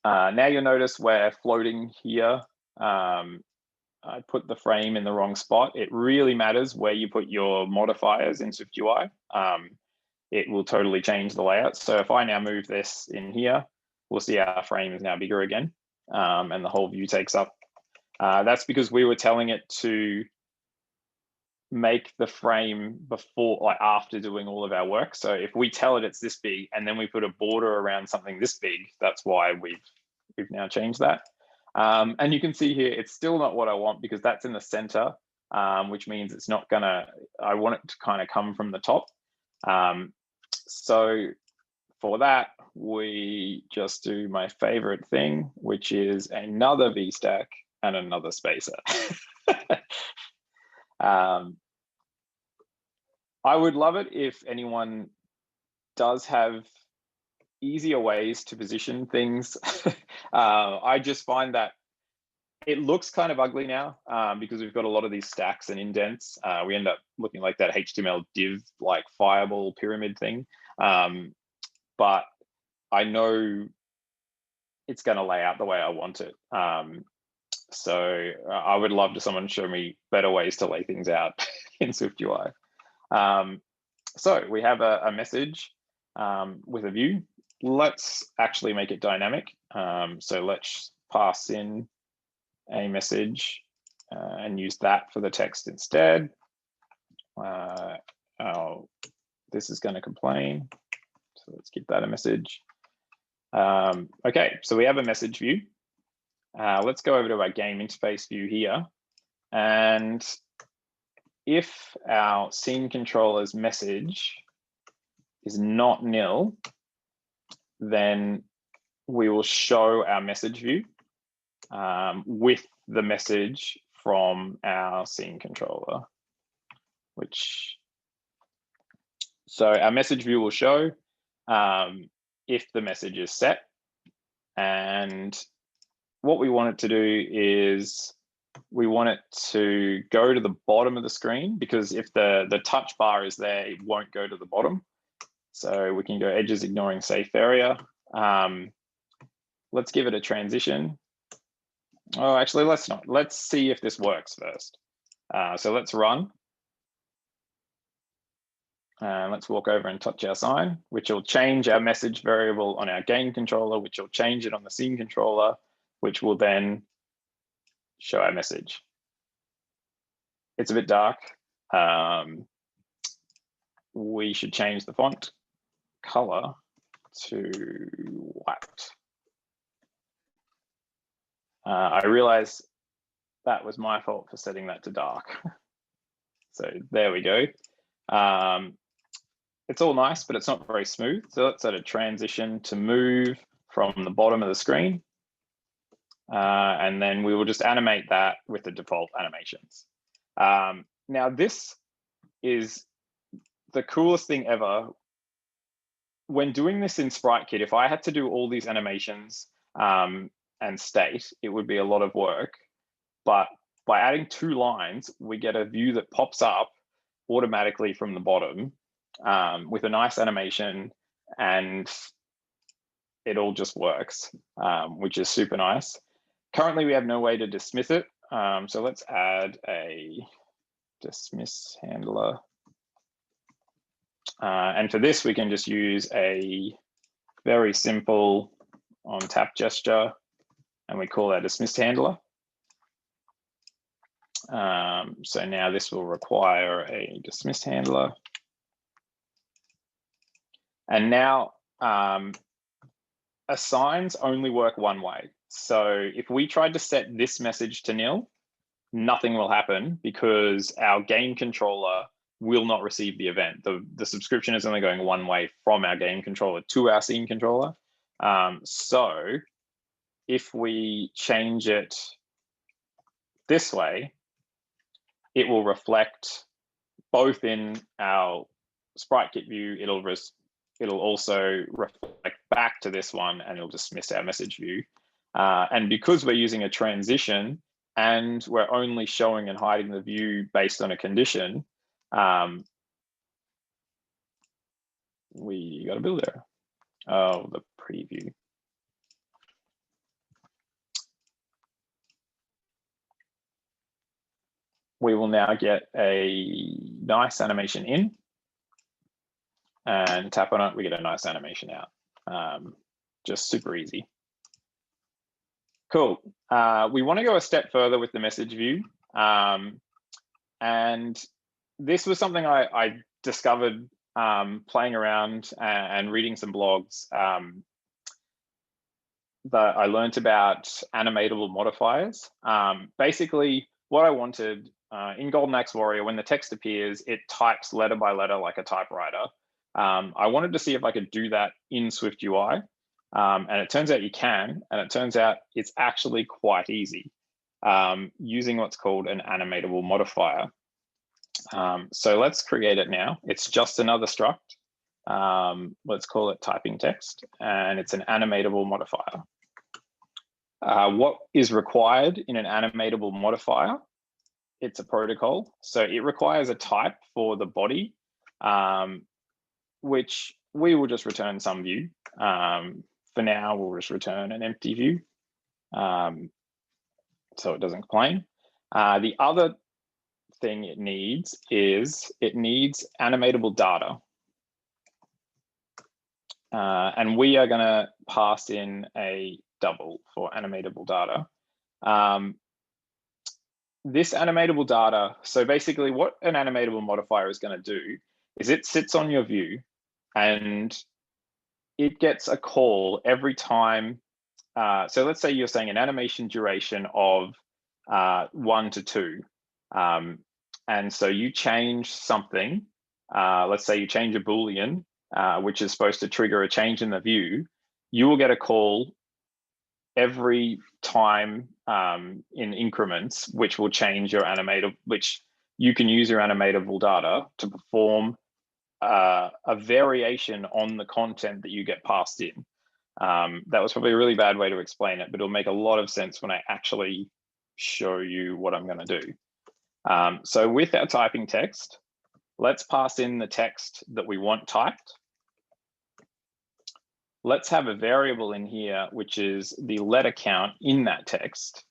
Now you'll notice we're floating here. I put the frame in the wrong spot. It really matters where you put your modifiers in Swift UI. It will totally change the layout. So if I now move this in here, we'll see our frame is now bigger again, and the whole view takes up. That's because we were telling it to make the frame before, like after doing all of our work. So if we tell it it's this big and then we put a border around something this big, that's why we've now changed that. And you can see here, it's still not what I want because that's in the center, which means it's not gonna, I want it to kind of come from the top. So for that, we just do my favorite thing, which is another VStack and another spacer. I would love it if anyone does have easier ways to position things. I just find that it looks kind of ugly now because we've got a lot of these stacks and indents. We end up looking like that HTML div, like fireball pyramid thing. But I know it's going to lay out the way I want it. So I would love to someone show me better ways to lay things out in Swift UI. So we have a message with a view. Let's actually make it dynamic. So let's pass in a message and use that for the text instead. This is going to complain. So let's give that a message. Okay, so we have a message view. Let's go over to our game interface view here. And if our scene controller's message is not nil, then we will show our message view with the message from our scene controller, which So our message view will show if the message is set. And what we want it to do is we want it to go to the bottom of the screen, because if the touch bar is there, it won't go to the bottom. So we can go edges ignoring safe area. Let's give it a transition. Oh, actually, let's not. Let's see if this works first. So let's run. Let's walk over and touch our sign, which will change our message variable on our game controller, which will change it on the scene controller, which will then show our message. It's a bit dark. We should change the font color to white. I realize that was my fault for setting that to dark. So there we go. It's all nice, but it's not very smooth. So let's set a transition to move from the bottom of the screen. And then we will just animate that with the default animations. Now this is the coolest thing ever. When doing this in SpriteKit, if I had to do all these animations and state, it would be a lot of work. But by adding 2 lines, we get a view that pops up automatically from the bottom with a nice animation, and it all just works, which is super nice. Currently, we have no way to dismiss it. So let's add a dismiss handler. And for this, we can just use a very simple on tap gesture, and we call that dismiss handler. So now this will require a dismiss handler. And now assigns only work one way. So if we tried to set this message to nil, nothing will happen because our game controller will not receive the event. The subscription is only going one way from our game controller to our scene controller. So if we change it this way, it will reflect both in our SpriteKit view. It'll also reflect back to this one, and it'll dismiss our message view. And because we're using a transition and we're only showing and hiding the view based on a condition, we got a build error. Oh, the preview. We will now get a nice animation in, and tap on it, we get a nice animation out. Just super easy. Cool. We want to go a step further with the message view. And this was something I discovered playing around and reading some blogs that I learned about animatable modifiers. Basically, what I wanted in Golden Axe Warrior, when the text appears, it types letter by letter like a typewriter. I wanted to see if I could do that in Swift UI. And it turns out you can, and it turns out it's actually quite easy using what's called an animatable modifier. So let's create it now. It's just another struct. Let's call it typing text, and it's an animatable modifier. What is required in an animatable modifier? It's a protocol. So it requires a type for the body, which we will just return some view. For now, we'll just return an empty view, so it doesn't complain. The other thing it needs is it needs animatable data. And we are going to pass in a double for animatable data. This animatable data, so basically what an animatable modifier is going to do is it sits on your view and it gets a call every time. So let's say you're saying an animation duration of 1 to 2. And so you change something, let's say you change a Boolean, which is supposed to trigger a change in the view, you will get a call every time in increments, which will change your which you can use your animatable data to perform a variation on the content that you get passed in. That was probably a really bad way to explain it, but it'll make a lot of sense when I actually show you what I'm going to do. So with our typing text, let's pass in the text that we want typed. Let's have a variable in here, which is the letter count in that text.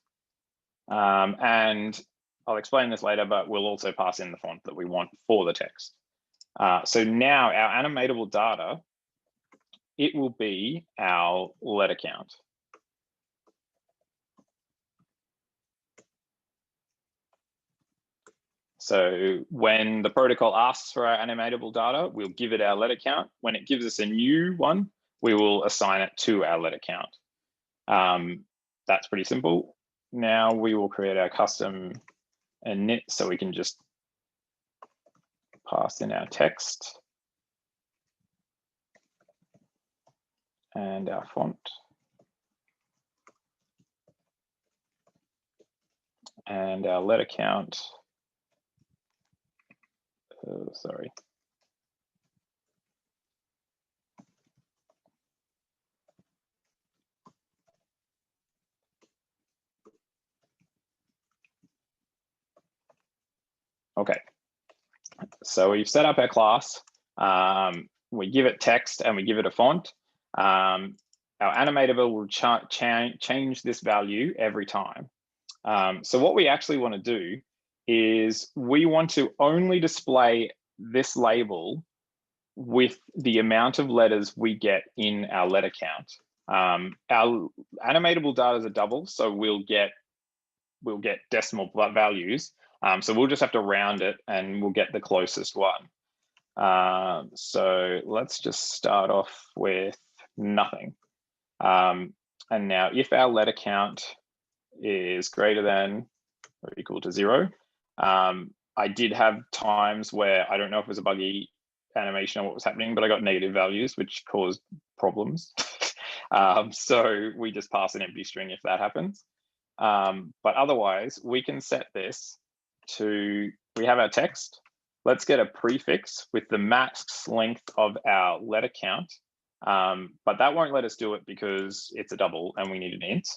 And I'll explain this later, but we'll also pass in the font that we want for the text. So now our animatable data, it will be our letter count. So when the protocol asks for our animatable data, we'll give it our letter count. When it gives us a new one, we will assign it to our letter count. That's pretty simple. Now we will create our custom init so we can just pass in our text and our font and our letter count. Sorry. Okay, so we've set up our class. We give it text and we give it a font. Our animatable will change this value every time. So what we actually want to do is we want to only display this label with the amount of letters we get in our letter count. Our animatable data is a double, so we'll get decimal values. So we'll just have to round it and we'll get the closest one. So let's just start off with nothing. And now if our letter count is greater than or equal to 0, I did have times where I don't know if it was a buggy animation or what was happening, but I got negative values, which caused problems. So we just pass an empty string if that happens. But otherwise, we can set this to, we have our text. Let's get a prefix with the max length of our letter count. But that won't let us do it because it's a double and we need an int.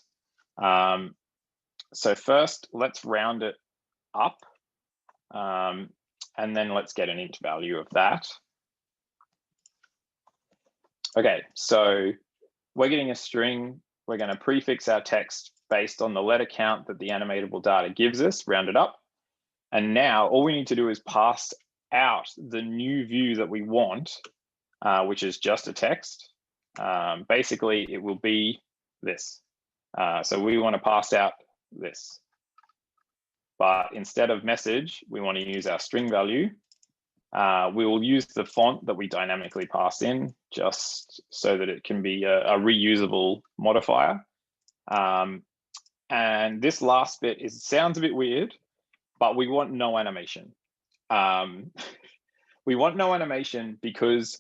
So first, let's round it up. And then let's get an int value of that. Okay, so we're getting a string. We're going to prefix our text based on the letter count that the animatable data gives us, round it up. And now all we need to do is pass out the new view that we want, which is just a text. Basically, it will be this. So we want to pass out this. But instead of message, we want to use our string value. We will use the font that we dynamically pass in just so that it can be a reusable modifier. And this last bit sounds a bit weird, but we want no animation. We want no animation because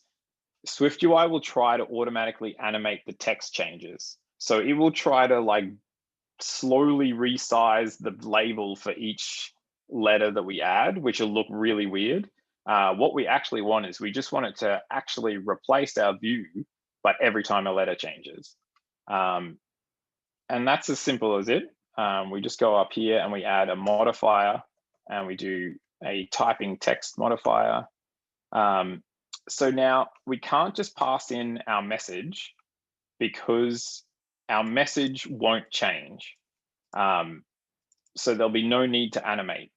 SwiftUI will try to automatically animate the text changes. So it will try to like slowly resize the label for each letter that we add, which will look really weird. What we actually want is we just want it to actually replace our view, but every time a letter changes. And that's as simple as it. We just go up here and we add a modifier and we do a typing text modifier. So now we can't just pass in our message because our message won't change. So there'll be no need to animate.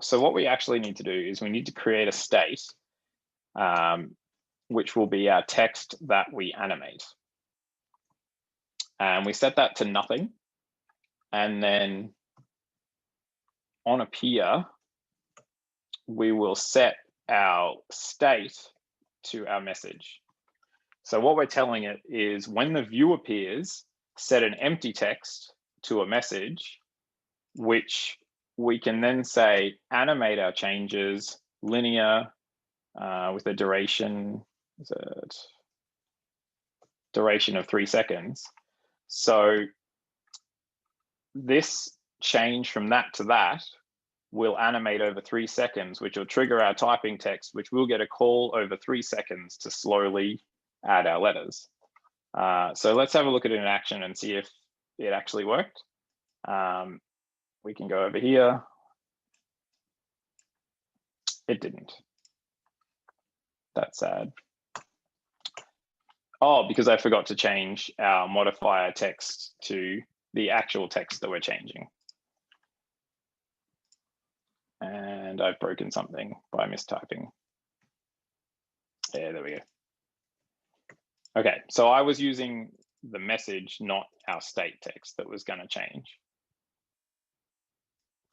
So what we actually need to do is we need to create a state, which will be our text that we animate. And we set that to nothing. And then on appear, we will set our state to our message. So what we're telling it is when the view appears, set an empty text to a message, which we can then say animate our changes linear with a duration of 3 seconds. So this change from that to that will animate over 3 seconds, which will trigger our typing text, which will get a call over 3 seconds to slowly add our letters. So let's have a look at it in action and see if it actually worked. We can go over here. It didn't. That's sad. Oh, because I forgot to change our modifier text to the actual text that we're changing. And I've broken something by mistyping. Yeah, there we go. Okay, so I was using the message, not our state text that was going to change.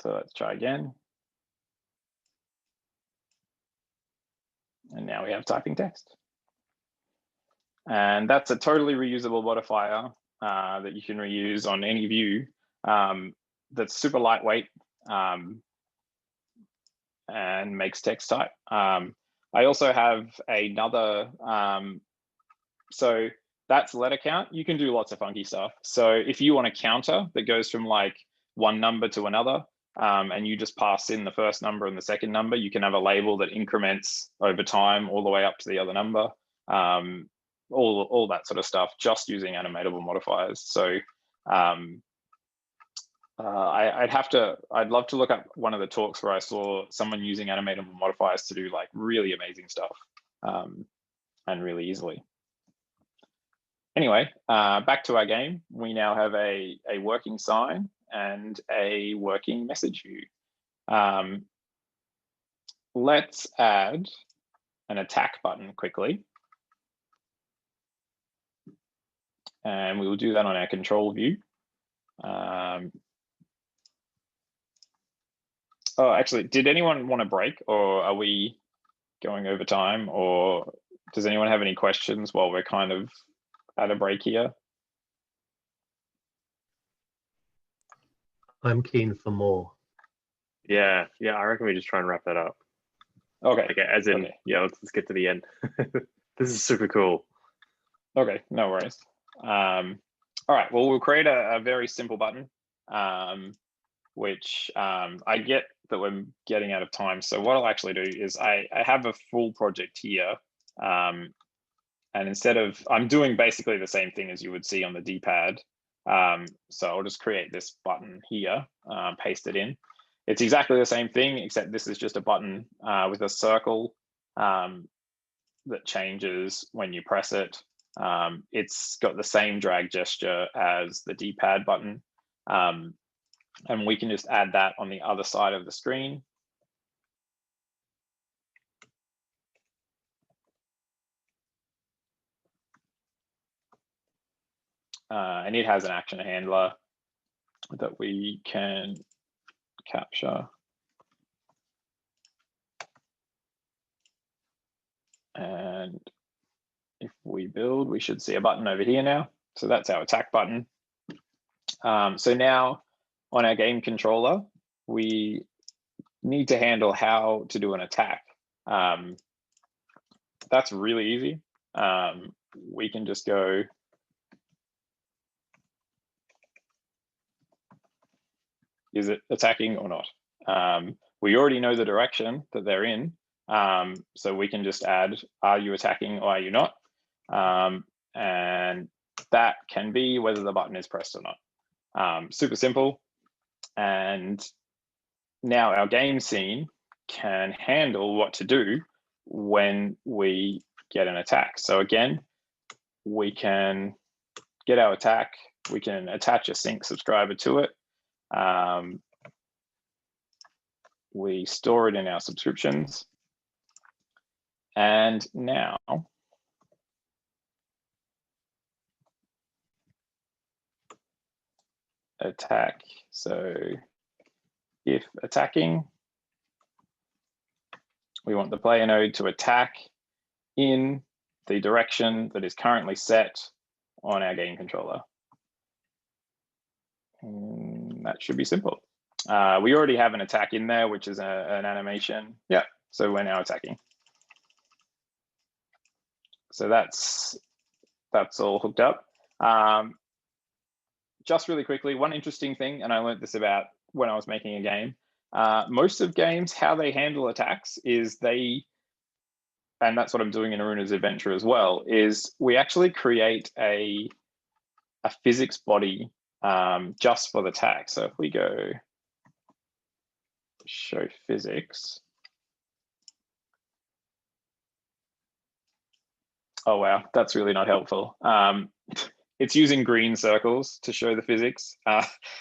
So let's try again. And now we have typing text. And that's a totally reusable modifier that you can reuse on any view that's super lightweight and makes text type. I also have another, so that's letter count. You can do lots of funky stuff. So if you want a counter that goes from like one number to another, and you just pass in the first number and the second number, you can have a label that increments over time all the way up to the other number. All that sort of stuff, just using animatable modifiers. So I'd love to look up one of the talks where I saw someone using animatable modifiers to do like really amazing stuff and really easily. Anyway, back to our game. We now have a working sign and a working message view. Let's add an attack button quickly. And we will do that on our control view. Oh, actually, did anyone want a break, or are we going over time, or does anyone have any questions while we're kind of at a break here? I'm keen for more. Yeah, I reckon we just try and wrap that up. Okay. As in, okay. Yeah, let's get to the end. This is super cool. Okay, no worries. All right, well, we'll create a very simple button, which I get that we're getting out of time. So what I'll actually do is I have a full project here. And instead of, I'm doing basically the same thing as you would see on the D-pad. So I'll just create this button here, paste it in. It's exactly the same thing, except this is just a button with a circle that changes when you press it. It's got the same drag gesture as the D-pad button. And we can just add that on the other side of the screen. And it has an action handler that we can capture. And if we build, we should see a button over here now. So that's our attack button. So now on our game controller, we need to handle how to do an attack. That's really easy. We can just go, is it attacking or not? We already know the direction that they're in. So we can just add, are you attacking or are you not? And that can be whether the button is pressed or not. Super simple. And now our game scene can handle what to do when we get an attack. So again, we can get our attack. We can attach a sync subscriber to it. We store it in our subscriptions. And now attack. So if attacking, we want the player node to attack in the direction that is currently set on our game controller. And that should be simple. We already have an attack in there, which is an animation. Yeah, so we're now attacking. So that's all hooked up. Just really quickly, one interesting thing, and I learned this about when I was making a game, Most of games, how they handle attacks is and that's what I'm doing in Aruna's adventure as well, is we actually create a physics body just for the attack. So if we go show physics. Oh, wow, that's really not helpful. It's using green circles to show the physics.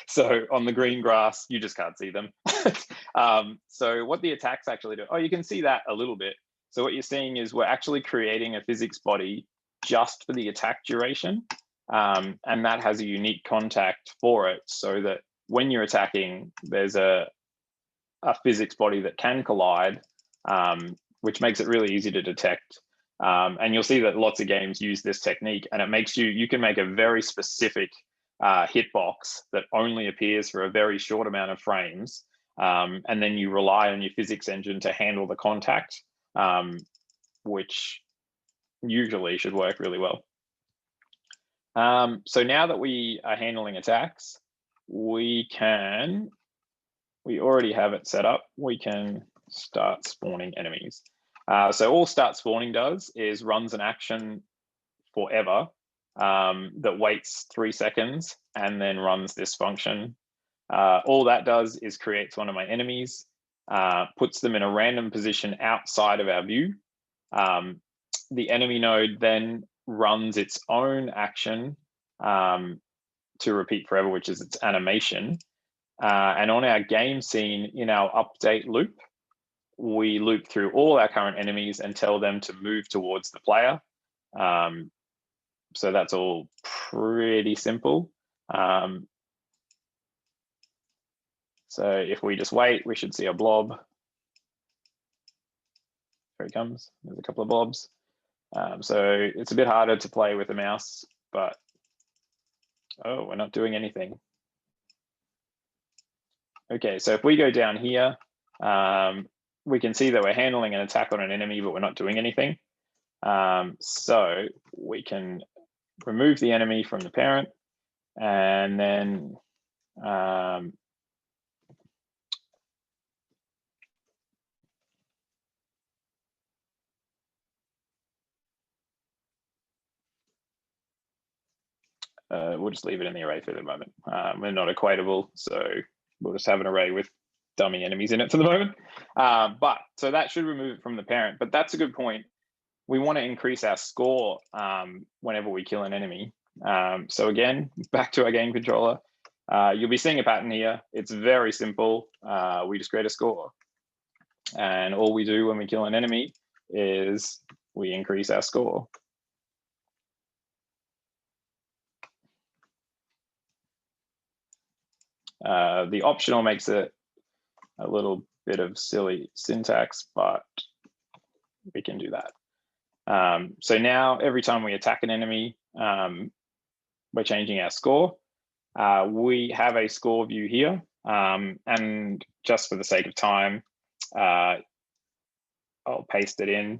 So on the green grass, you just can't see them. So what the attacks actually do, oh, you can see that a little bit. So what you're seeing is we're actually creating a physics body just for the attack duration. And that has a unique contact for it so that when you're attacking, there's a physics body that can collide, which makes it really easy to detect. And you'll see that lots of games use this technique, and it makes you can make a very specific hitbox that only appears for a very short amount of frames. And then you rely on your physics engine to handle the contact, which usually should work really well. So now that we are handling attacks, we already have it set up. We can start spawning enemies. So all start spawning does is runs an action forever that waits 3 seconds and then runs this function. All that does is creates one of my enemies, puts them in a random position outside of our view. The enemy node then runs its own action to repeat forever, which is its animation. And on our game scene in our update loop, we loop through all our current enemies and tell them to move towards the player. So that's all pretty simple. So if we just wait, we should see a blob. Here he comes. There's a couple of blobs. So it's a bit harder to play with a mouse, but oh, we're not doing anything. Okay, so if we go down here, we can see that we're handling an attack on an enemy, but we're not doing anything. So we can remove the enemy from the parent, and then we'll just leave it in the array for the moment. We're not equatable, so we'll just have an array with dummy enemies in it for the moment. But so that should remove it from the parent, but that's a good point. We want to increase our score whenever we kill an enemy. So again, back to our game controller. You'll be seeing a pattern here. It's very simple. We just create a score. And all we do when we kill an enemy is we increase our score. The optional makes it a little bit of silly syntax, but we can do that. So now every time we attack an enemy, we're changing our score. We have a score view here, and just for the sake of time, I'll paste it in.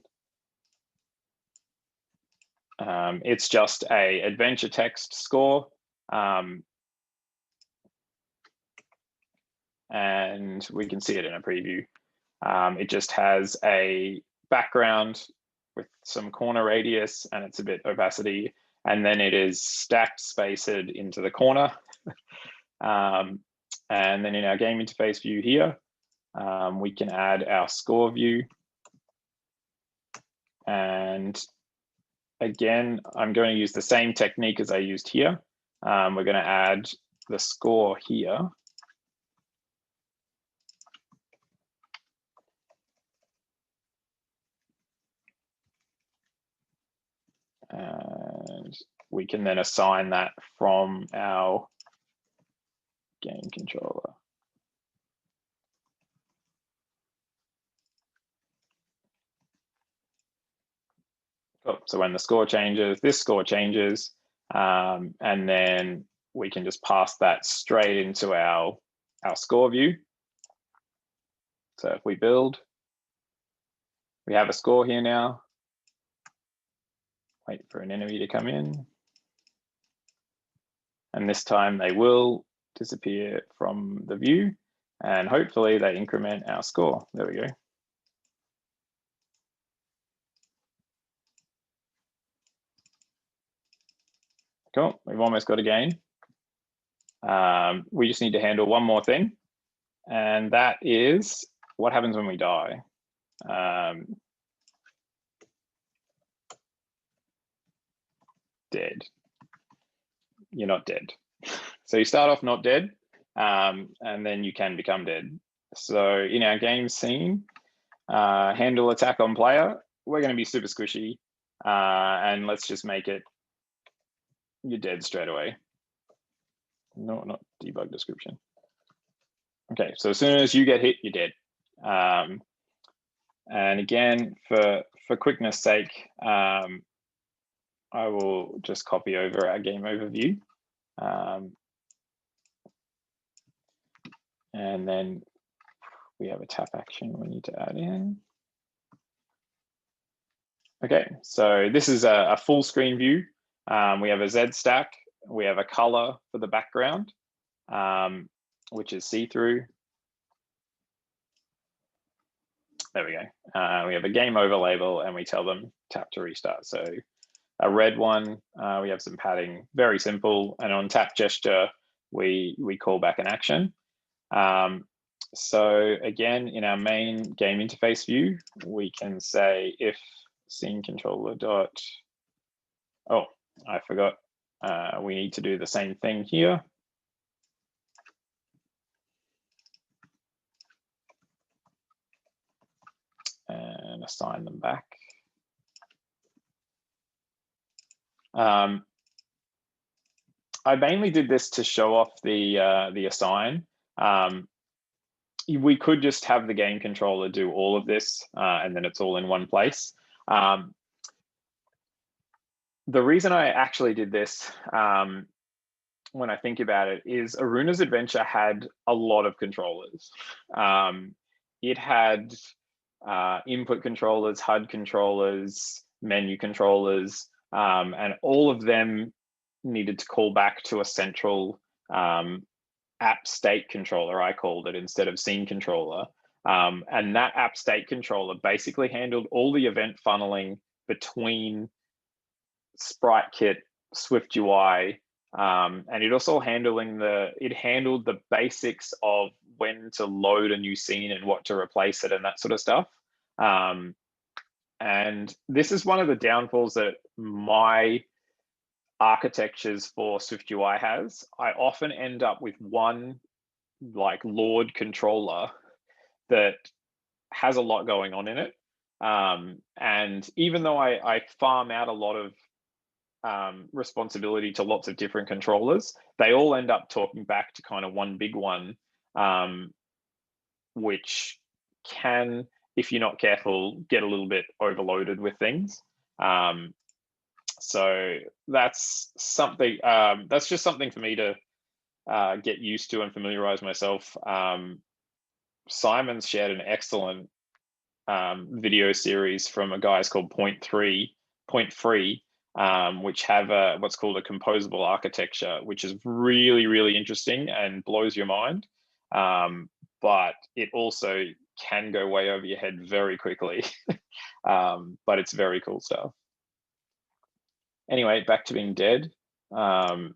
It's just a adventure text score. And we can see it in a preview. It just has a background with some corner radius, and it's a bit opacity, and then it is stacked spaced into the corner. And then in our game interface view here, we can add our score view. And again, I'm going to use the same technique as I used here. We're going to add the score here. And we can then assign that from our game controller. Oh, so when the score changes, this score changes, and then we can just pass that straight into our score view. So if we build, we have a score here now. Wait for an enemy to come in. And this time they will disappear from the view. And hopefully they increment our score. There we go. Cool, we've almost got a game. We just need to handle one more thing, and that is what happens when we die. Dead. You're not dead. So you start off not dead, and then you can become dead. So in our game scene, handle attack on player, we're going to be super squishy, and let's just make it you're dead straight away. No, not debug description. Okay, so as soon as you get hit, you're dead. And again, for quickness sake, I will just copy over our game overview. And then we have a tap action we need to add in. Okay, so this is a full screen view. We have a Z stack. We have a color for the background, which is see-through. There we go. We have a game over label and we tell them tap to restart. So a red one, we have some padding, very simple. And on tap gesture, we call back an action. So again, in our main game interface view, we can say if scene controller dot, oh, I forgot. We need to do the same thing here. And assign them back. I mainly did this to show off the assign. We could just have the game controller do all of this, and then it's all in one place. The reason I actually did this, when I think about it, is Aruna's Adventure had a lot of controllers. It had input controllers, HUD controllers, menu controllers, and all of them needed to call back to a central app state controller, I called it, instead of scene controller. And that app state controller basically handled all the event funneling between SpriteKit, Swift UI, and it also handled the basics of when to load a new scene and what to replace it and that sort of stuff. And this is one of the downfalls that my architectures for Swift UI has. I often end up with one like Lord controller that has a lot going on in it. And even though I farm out a lot of responsibility to lots of different controllers, they all end up talking back to kind of one big one, which can, if you're not careful, get a little bit overloaded with things. So that's something, that's just something for me to get used to and familiarize myself. Simon's shared an excellent video series from a guys called Point Free, which have what's called a composable architecture, which is really, really interesting and blows your mind. But it also can go way over your head very quickly. But it's very cool stuff. Anyway, back to being dead. I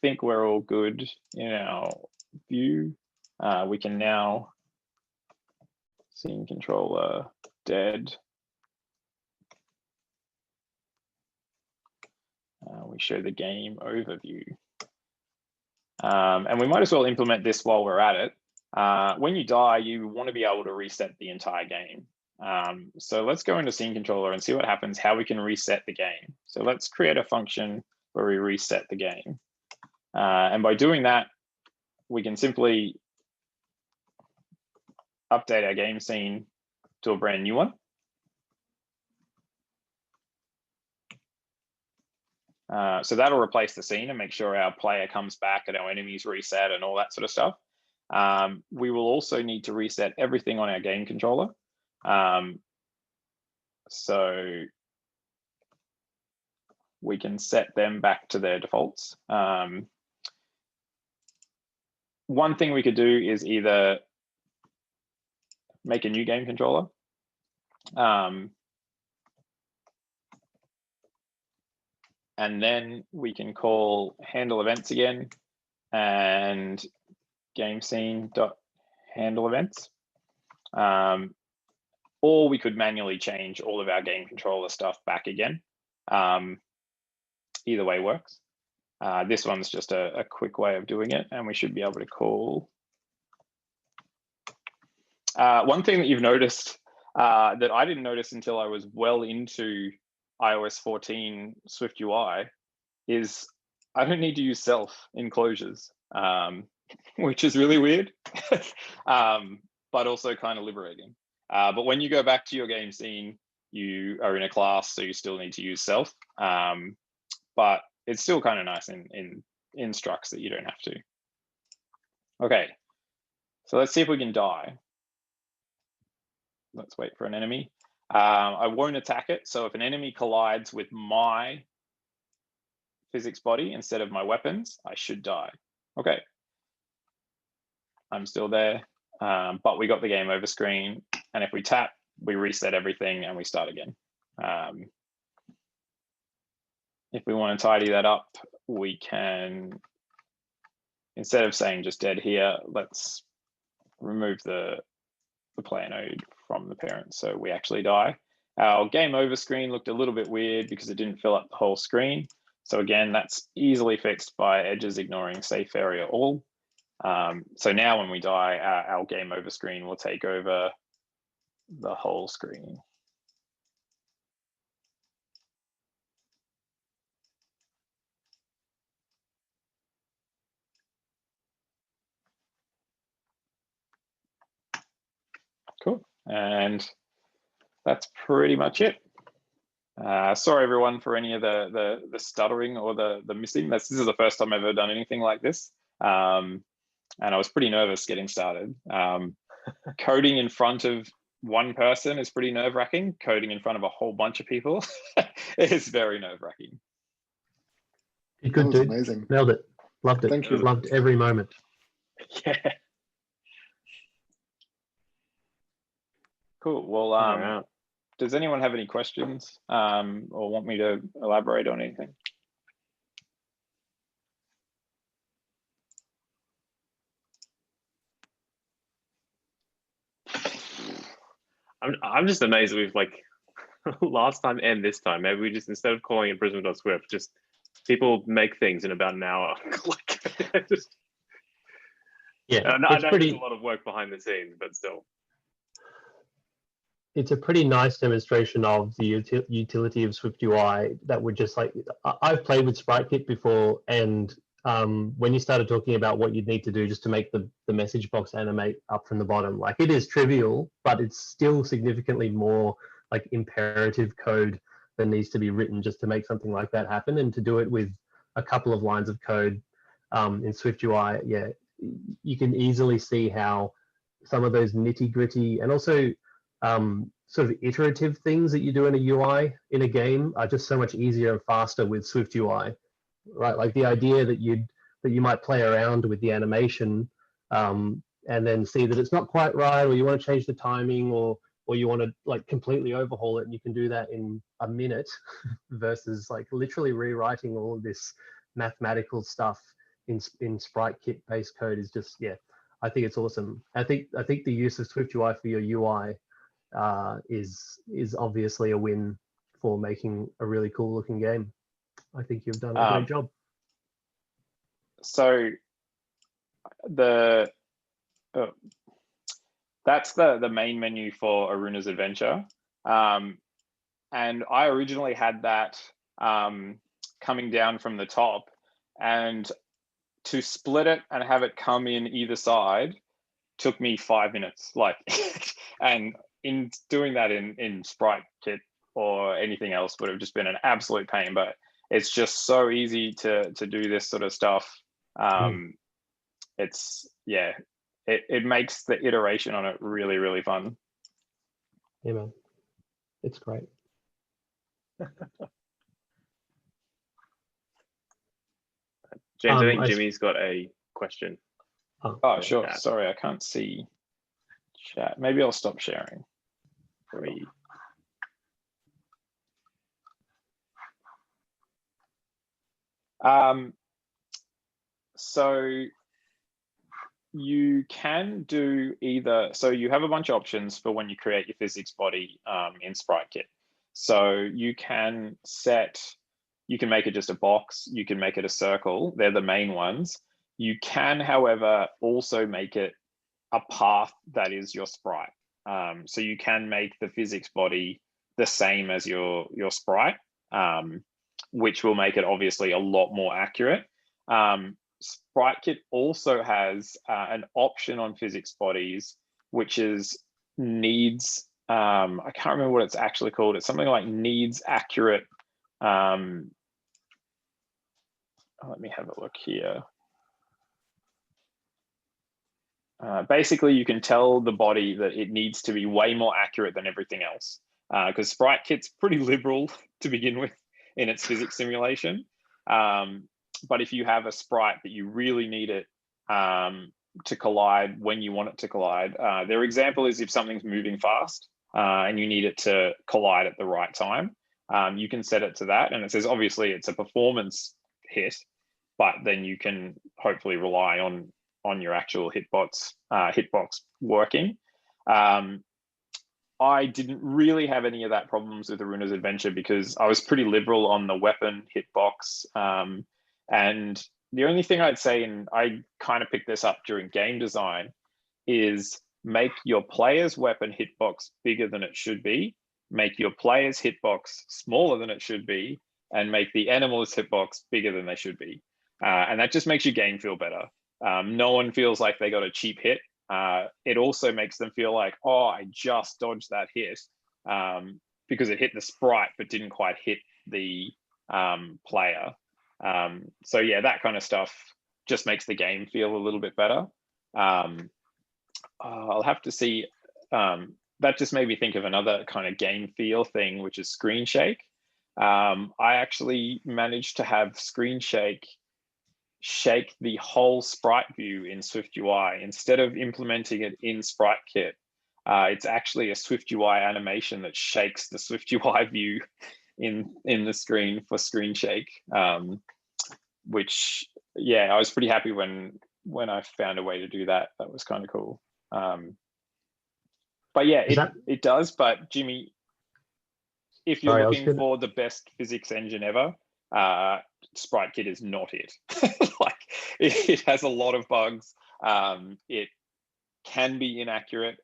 think we're all good in our view. We can now scene controller dead. We show the game overview. And we might as well implement this while we're at it. When you die, you want to be able to reset the entire game. So let's go into scene controller and see what happens, how we can reset the game. So let's create a function where we reset the game. And by doing that, we can simply update our game scene to a brand new one. So that'll replace the scene and make sure our player comes back and our enemies reset and all that sort of stuff. We will also need to reset everything on our game controller. So we can set them back to their defaults. one thing we could do is either make a new game controller. And then we can call handle events again and game scene dot handle events. Or we could manually change all of our game controller stuff back again. Either way works. This one's just a quick way of doing it, and we should be able to call. One thing that you've noticed that I didn't notice until I was well into iOS 14 Swift UI is I don't need to use self enclosures, which is really weird, but also kind of liberating. But when you go back to your game scene, you are in a class, so you still need to use self. But it's still kind of nice in structs that you don't have to. Okay, so let's see if we can die. Let's wait for an enemy. I won't attack it. So if an enemy collides with my physics body instead of my weapons, I should die. Okay. I'm still there, but we got the game over screen. And if we tap, we reset everything and we start again. If we want to tidy that up, we can, instead of saying just dead here, let's remove the player node from the parent, so we actually die. Our game over screen looked a little bit weird because it didn't fill up the whole screen. So again, that's easily fixed by edges ignoring safe area all. So now when we die, our game over screen will take over the whole screen. Cool, and that's pretty much it. Sorry everyone for any of the stuttering or the missing. This is the first time I've ever done anything like this, and I was pretty nervous getting started. Coding in front of one person is pretty nerve-wracking. Coding in front of a whole bunch of people is very nerve-wracking. You good, dude. Amazing. Nailed it. Loved it. Thank you. Loved every moment. Yeah. Cool. Well, does anyone have any questions or want me to elaborate on anything? I'm just amazed we've like last time and this time, maybe we just, instead of calling it Brisbane.swift, just people make things in about an hour. Like, just, Yeah, I know there's a lot of work behind the scenes, but still. It's a pretty nice demonstration of the utility of Swift UI that would just like, I've played with SpriteKit before, and when you started talking about what you'd need to do just to make the message box animate up from the bottom, like it is trivial, but it's still significantly more like imperative code that needs to be written just to make something like that happen. And to do it with a couple of lines of code in Swift UI, yeah, you can easily see how some of those nitty gritty and also sort of iterative things that you do in a UI in a game are just so much easier and faster with Swift UI, right? Like the idea that you might play around with the animation and then see that it's not quite right, or you want to change the timing, or you want to like completely overhaul it, and you can do that in a minute versus like literally rewriting all of this mathematical stuff in SpriteKit based code is just, yeah, I think it's awesome. I think the use of Swift UI for your UI is obviously a win for making a really cool looking game. I think you've done a great job. So that's the main menu for Aruna's Adventure. And I originally had that coming down from the top, and to split it and have it come in either side took me 5 minutes. Like, and in doing that in SpriteKit or anything else would have just been an absolute pain, but it's just so easy to do this sort of stuff. It's, yeah, it makes the iteration on it really, really fun. Yeah, man, it's great. James, I think Jimmy's got a question. Oh, sure. chat. Sorry, I can't see chat. Maybe I'll stop sharing. So you can do either. So you have a bunch of options for when you create your physics body in SpriteKit. So you can make it just a box. You can make it a circle. They're the main ones. You can, however, also make it a path that is your sprite. So you can make the physics body the same as your sprite, which will make it obviously a lot more accurate. SpriteKit also has an option on physics bodies, which is needs, I can't remember what it's actually called. It's something like needs accurate. Let me have a look here. Basically, you can tell the body that it needs to be way more accurate than everything else, because SpriteKit's pretty liberal to begin with in its physics simulation. But if you have a sprite that you really need it to collide when you want it to collide, their example is if something's moving fast and you need it to collide at the right time, you can set it to that. And it says, obviously, it's a performance hit, but then you can hopefully rely on your actual hitbox working. I didn't really have any of that problems with Aruna's Adventure because I was pretty liberal on the weapon hitbox. And the only thing I'd say, and I kind of picked this up during game design, is make your player's weapon hitbox bigger than it should be, make your player's hitbox smaller than it should be, and make the animal's hitbox bigger than they should be. And that just makes your game feel better. No one feels like they got a cheap hit. It also makes them feel like, oh, I just dodged that hit because it hit the sprite but didn't quite hit the player. So yeah, that kind of stuff just makes the game feel a little bit better. I'll have to see. That just made me think of another kind of game feel thing, which is screen shake. I actually managed to have screen shake the whole sprite view in SwiftUI. Instead of implementing it in SpriteKit, it's actually a SwiftUI animation that shakes the SwiftUI view in the screen for screen shake, which, yeah, I was pretty happy when I found a way to do that. That was kind of cool. But yeah, it does. But Jimmy, if you're looking for the best physics engine ever, SpriteKit is not it. Like it has a lot of bugs. It can be inaccurate.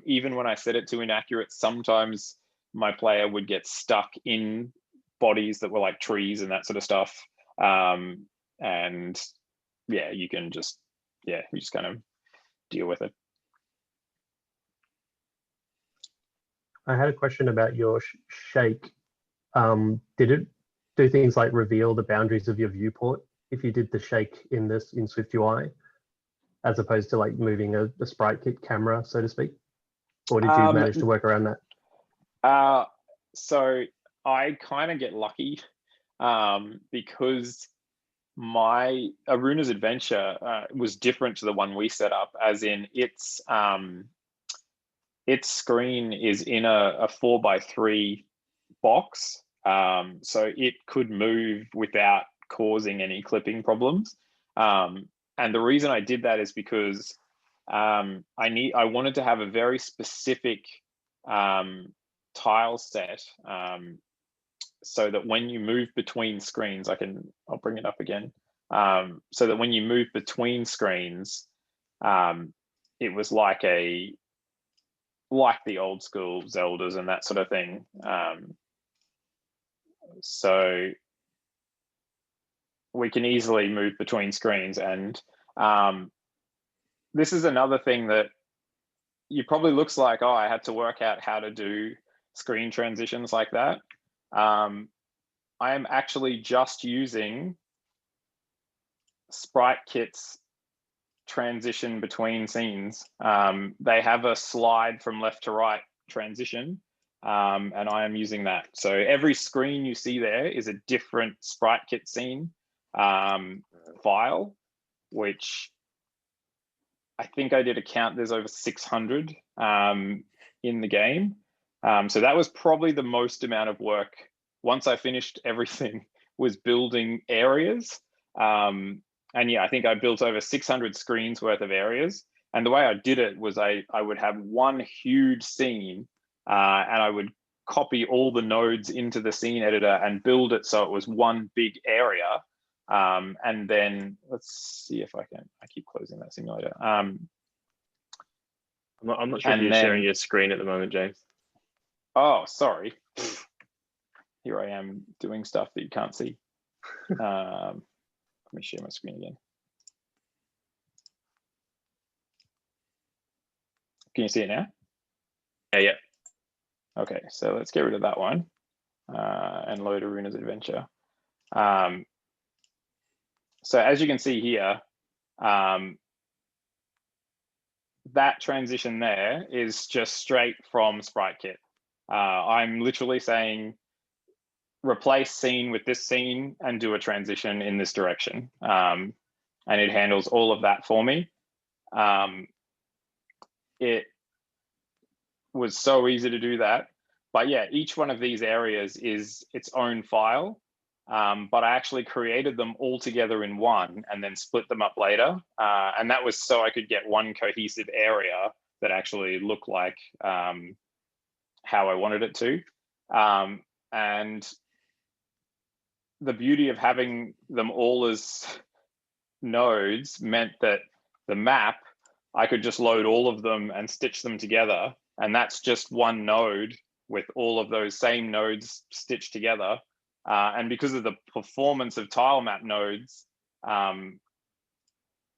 Even when I set it to inaccurate, sometimes my player would get stuck in bodies that were like trees and that sort of stuff. And yeah, you can just, you just kind of deal with it. I had a question about your shake. Did it do things like reveal the boundaries of your viewport if you did the shake in SwiftUI, as opposed to like moving a SpriteKit camera, so to speak? Or did you manage to work around that? So I kind of get lucky because my Aruna's Adventure was different to the one we set up, as in its screen is in a 4x3 box. So it could move without causing any clipping problems. And the reason I did that is because I wanted to have a very specific tile set so that when you move between screens, I'll bring it up again. So that when you move between screens, it was like the old school Zeldas and that sort of thing. So we can easily move between screens. And this is another thing that you probably looks like, oh, I had to work out how to do screen transitions like that. I am actually just using SpriteKit's transition between scenes. They have a slide from left to right transition, and I am using that. So every screen you see there is a different SpriteKit scene file, which I think I did a count. There's over 600 in the game. So that was probably the most amount of work. Once I finished everything, was building areas. And yeah, I think I built over 600 screens worth of areas. And the way I did it was I would have one huge scene and I would copy all the nodes into the scene editor and build it so it was one big area. And then let's see if I keep closing that simulator. I'm not sure if you're sharing your screen at the moment, James. Oh, sorry. Here I am doing stuff that you can't see. Let me share my screen again. Can you see it now? Yeah. Okay, so let's get rid of that one and load Aruna's adventure. So as you can see here, that transition there is just straight from SpriteKit. I'm literally saying, replace scene with this scene and do a transition in this direction. And it handles all of that for me. It was so easy to do that. But yeah, each one of these areas is its own file. But I actually created them all together in one and then split them up later. And that was so I could get one cohesive area that actually looked like how I wanted it to. And the beauty of having them all as nodes meant that the map, I could just load all of them and stitch them together. And that's just one node with all of those same nodes stitched together. And because of the performance of tile map nodes,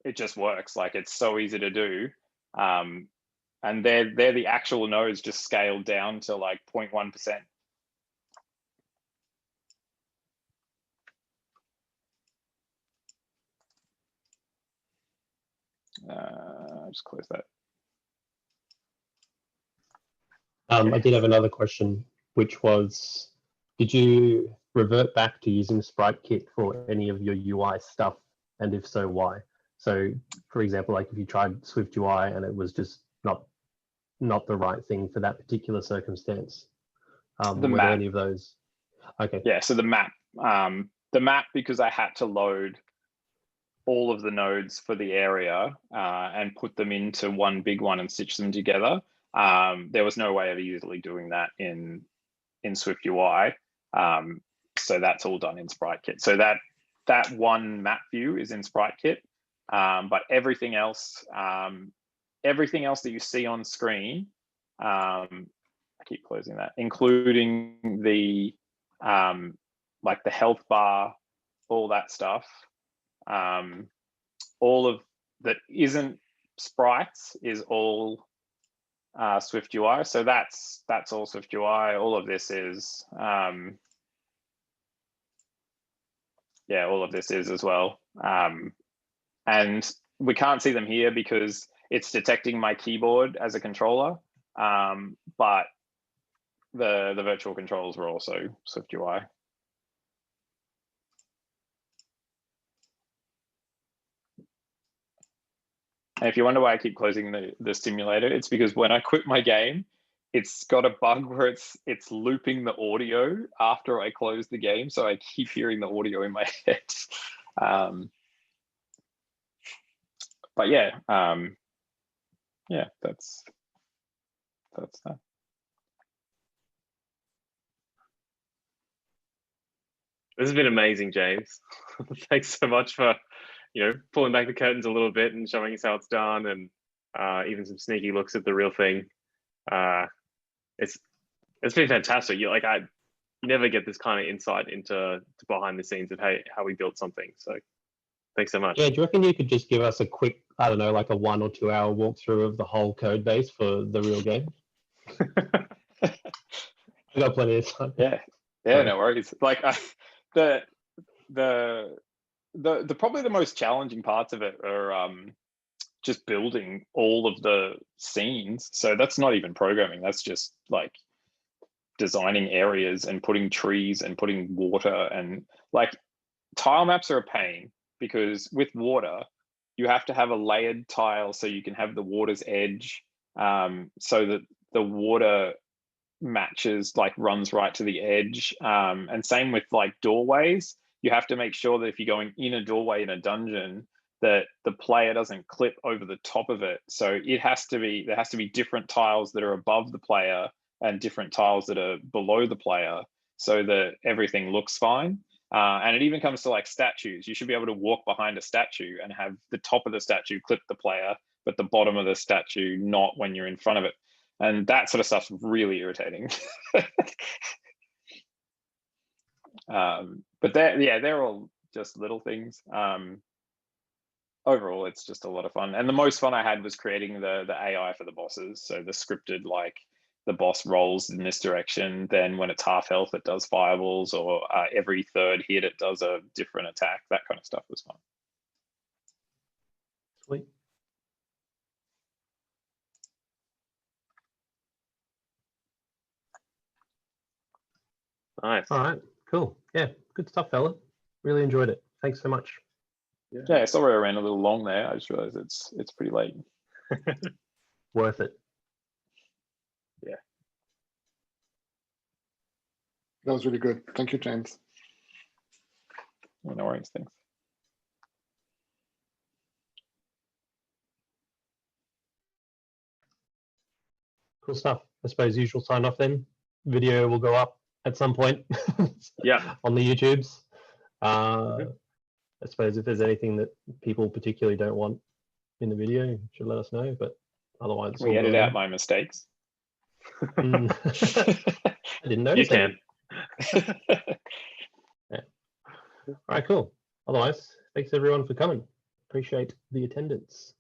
it just works. Like, it's so easy to do. And they're the actual nodes just scaled down to like 0.1%. Just close that. I did have another question, which was, did you revert back to using SpriteKit for any of your UI stuff? And if so, why? So, for example, like if you tried Swift UI and it was just not the right thing for that particular circumstance, were there any of those? Okay. Yeah, so the map, because I had to load all of the nodes for the area and put them into one big one and stitch them together. There was no way of easily doing that in Swift UI. So that's all done in SpriteKit. So that one map view is in SpriteKit, but everything else that you see on screen, I keep closing that, including the like the health bar, all that stuff. All of that isn't sprites is all Swift UI. So that's all Swift UI. All of this is yeah, all of this is as well. And we can't see them here because it's detecting my keyboard as a controller. But the virtual controls were also Swift UI. And if you wonder why I keep closing the simulator, it's because when I quit my game, it's got a bug where it's looping the audio after I close the game, so I keep hearing the audio in my head. But yeah, yeah, that's that. This has been amazing, James. Thanks so much for pulling back the curtains a little bit and showing us how it's done, and even some sneaky looks at the real thing. It's been fantastic. You never get this kind of insight into behind the scenes of how we built something. So thanks so much. Yeah, do you reckon you could just give us a quick, I don't know, like a 1 or 2 hour walkthrough of the whole code base for the real game? I got plenty of time. Yeah, no worries. Like the probably the most challenging parts of it are just building all of the scenes. So that's not even programming. That's just like designing areas and putting trees and putting water, and like tile maps are a pain because with water, you have to have a layered tile so you can have the water's edge, so that the water matches, like runs right to the edge. And same with like doorways. You have to make sure that if you're going in a doorway in a dungeon, that the player doesn't clip over the top of it. So there has to be different tiles that are above the player and different tiles that are below the player, so that everything looks fine. And it even comes to like statues. You should be able to walk behind a statue and have the top of the statue clip the player, but the bottom of the statue not when you're in front of it. And that sort of stuff's really irritating. But they're all just little things. Overall, it's just a lot of fun. And the most fun I had was creating the AI for the bosses. So the scripted, like the boss rolls in this direction, then when it's half health, it does fireballs, or every third hit, it does a different attack. That kind of stuff was fun. Sweet. Nice. All right, cool. Yeah, good stuff, fella. Really enjoyed it. Thanks so much. Yeah, sorry I ran a little long there. I just realized it's pretty late. Worth it. Yeah. That was really good. Thank you, James. No worries, thanks. Cool stuff. I suppose usual sign off then. Video will go up at some point. Yeah. On the YouTubes. I suppose if there's anything that people particularly don't want in the video, you should let us know. But otherwise, it's We all edit good. out my mistakes. I didn't notice. You can. Yeah. All right, cool. Otherwise, thanks everyone for coming. Appreciate the attendance.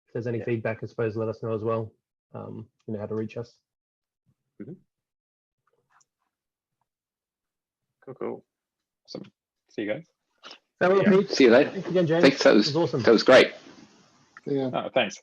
If there's any feedback, I suppose let us know as well. You know how to reach us. Cool. Awesome. See you guys. Farewell, Yeah. Pete. See you later. Thanks again, James. Thanks. That was awesome. was great. Yeah. Oh, thanks.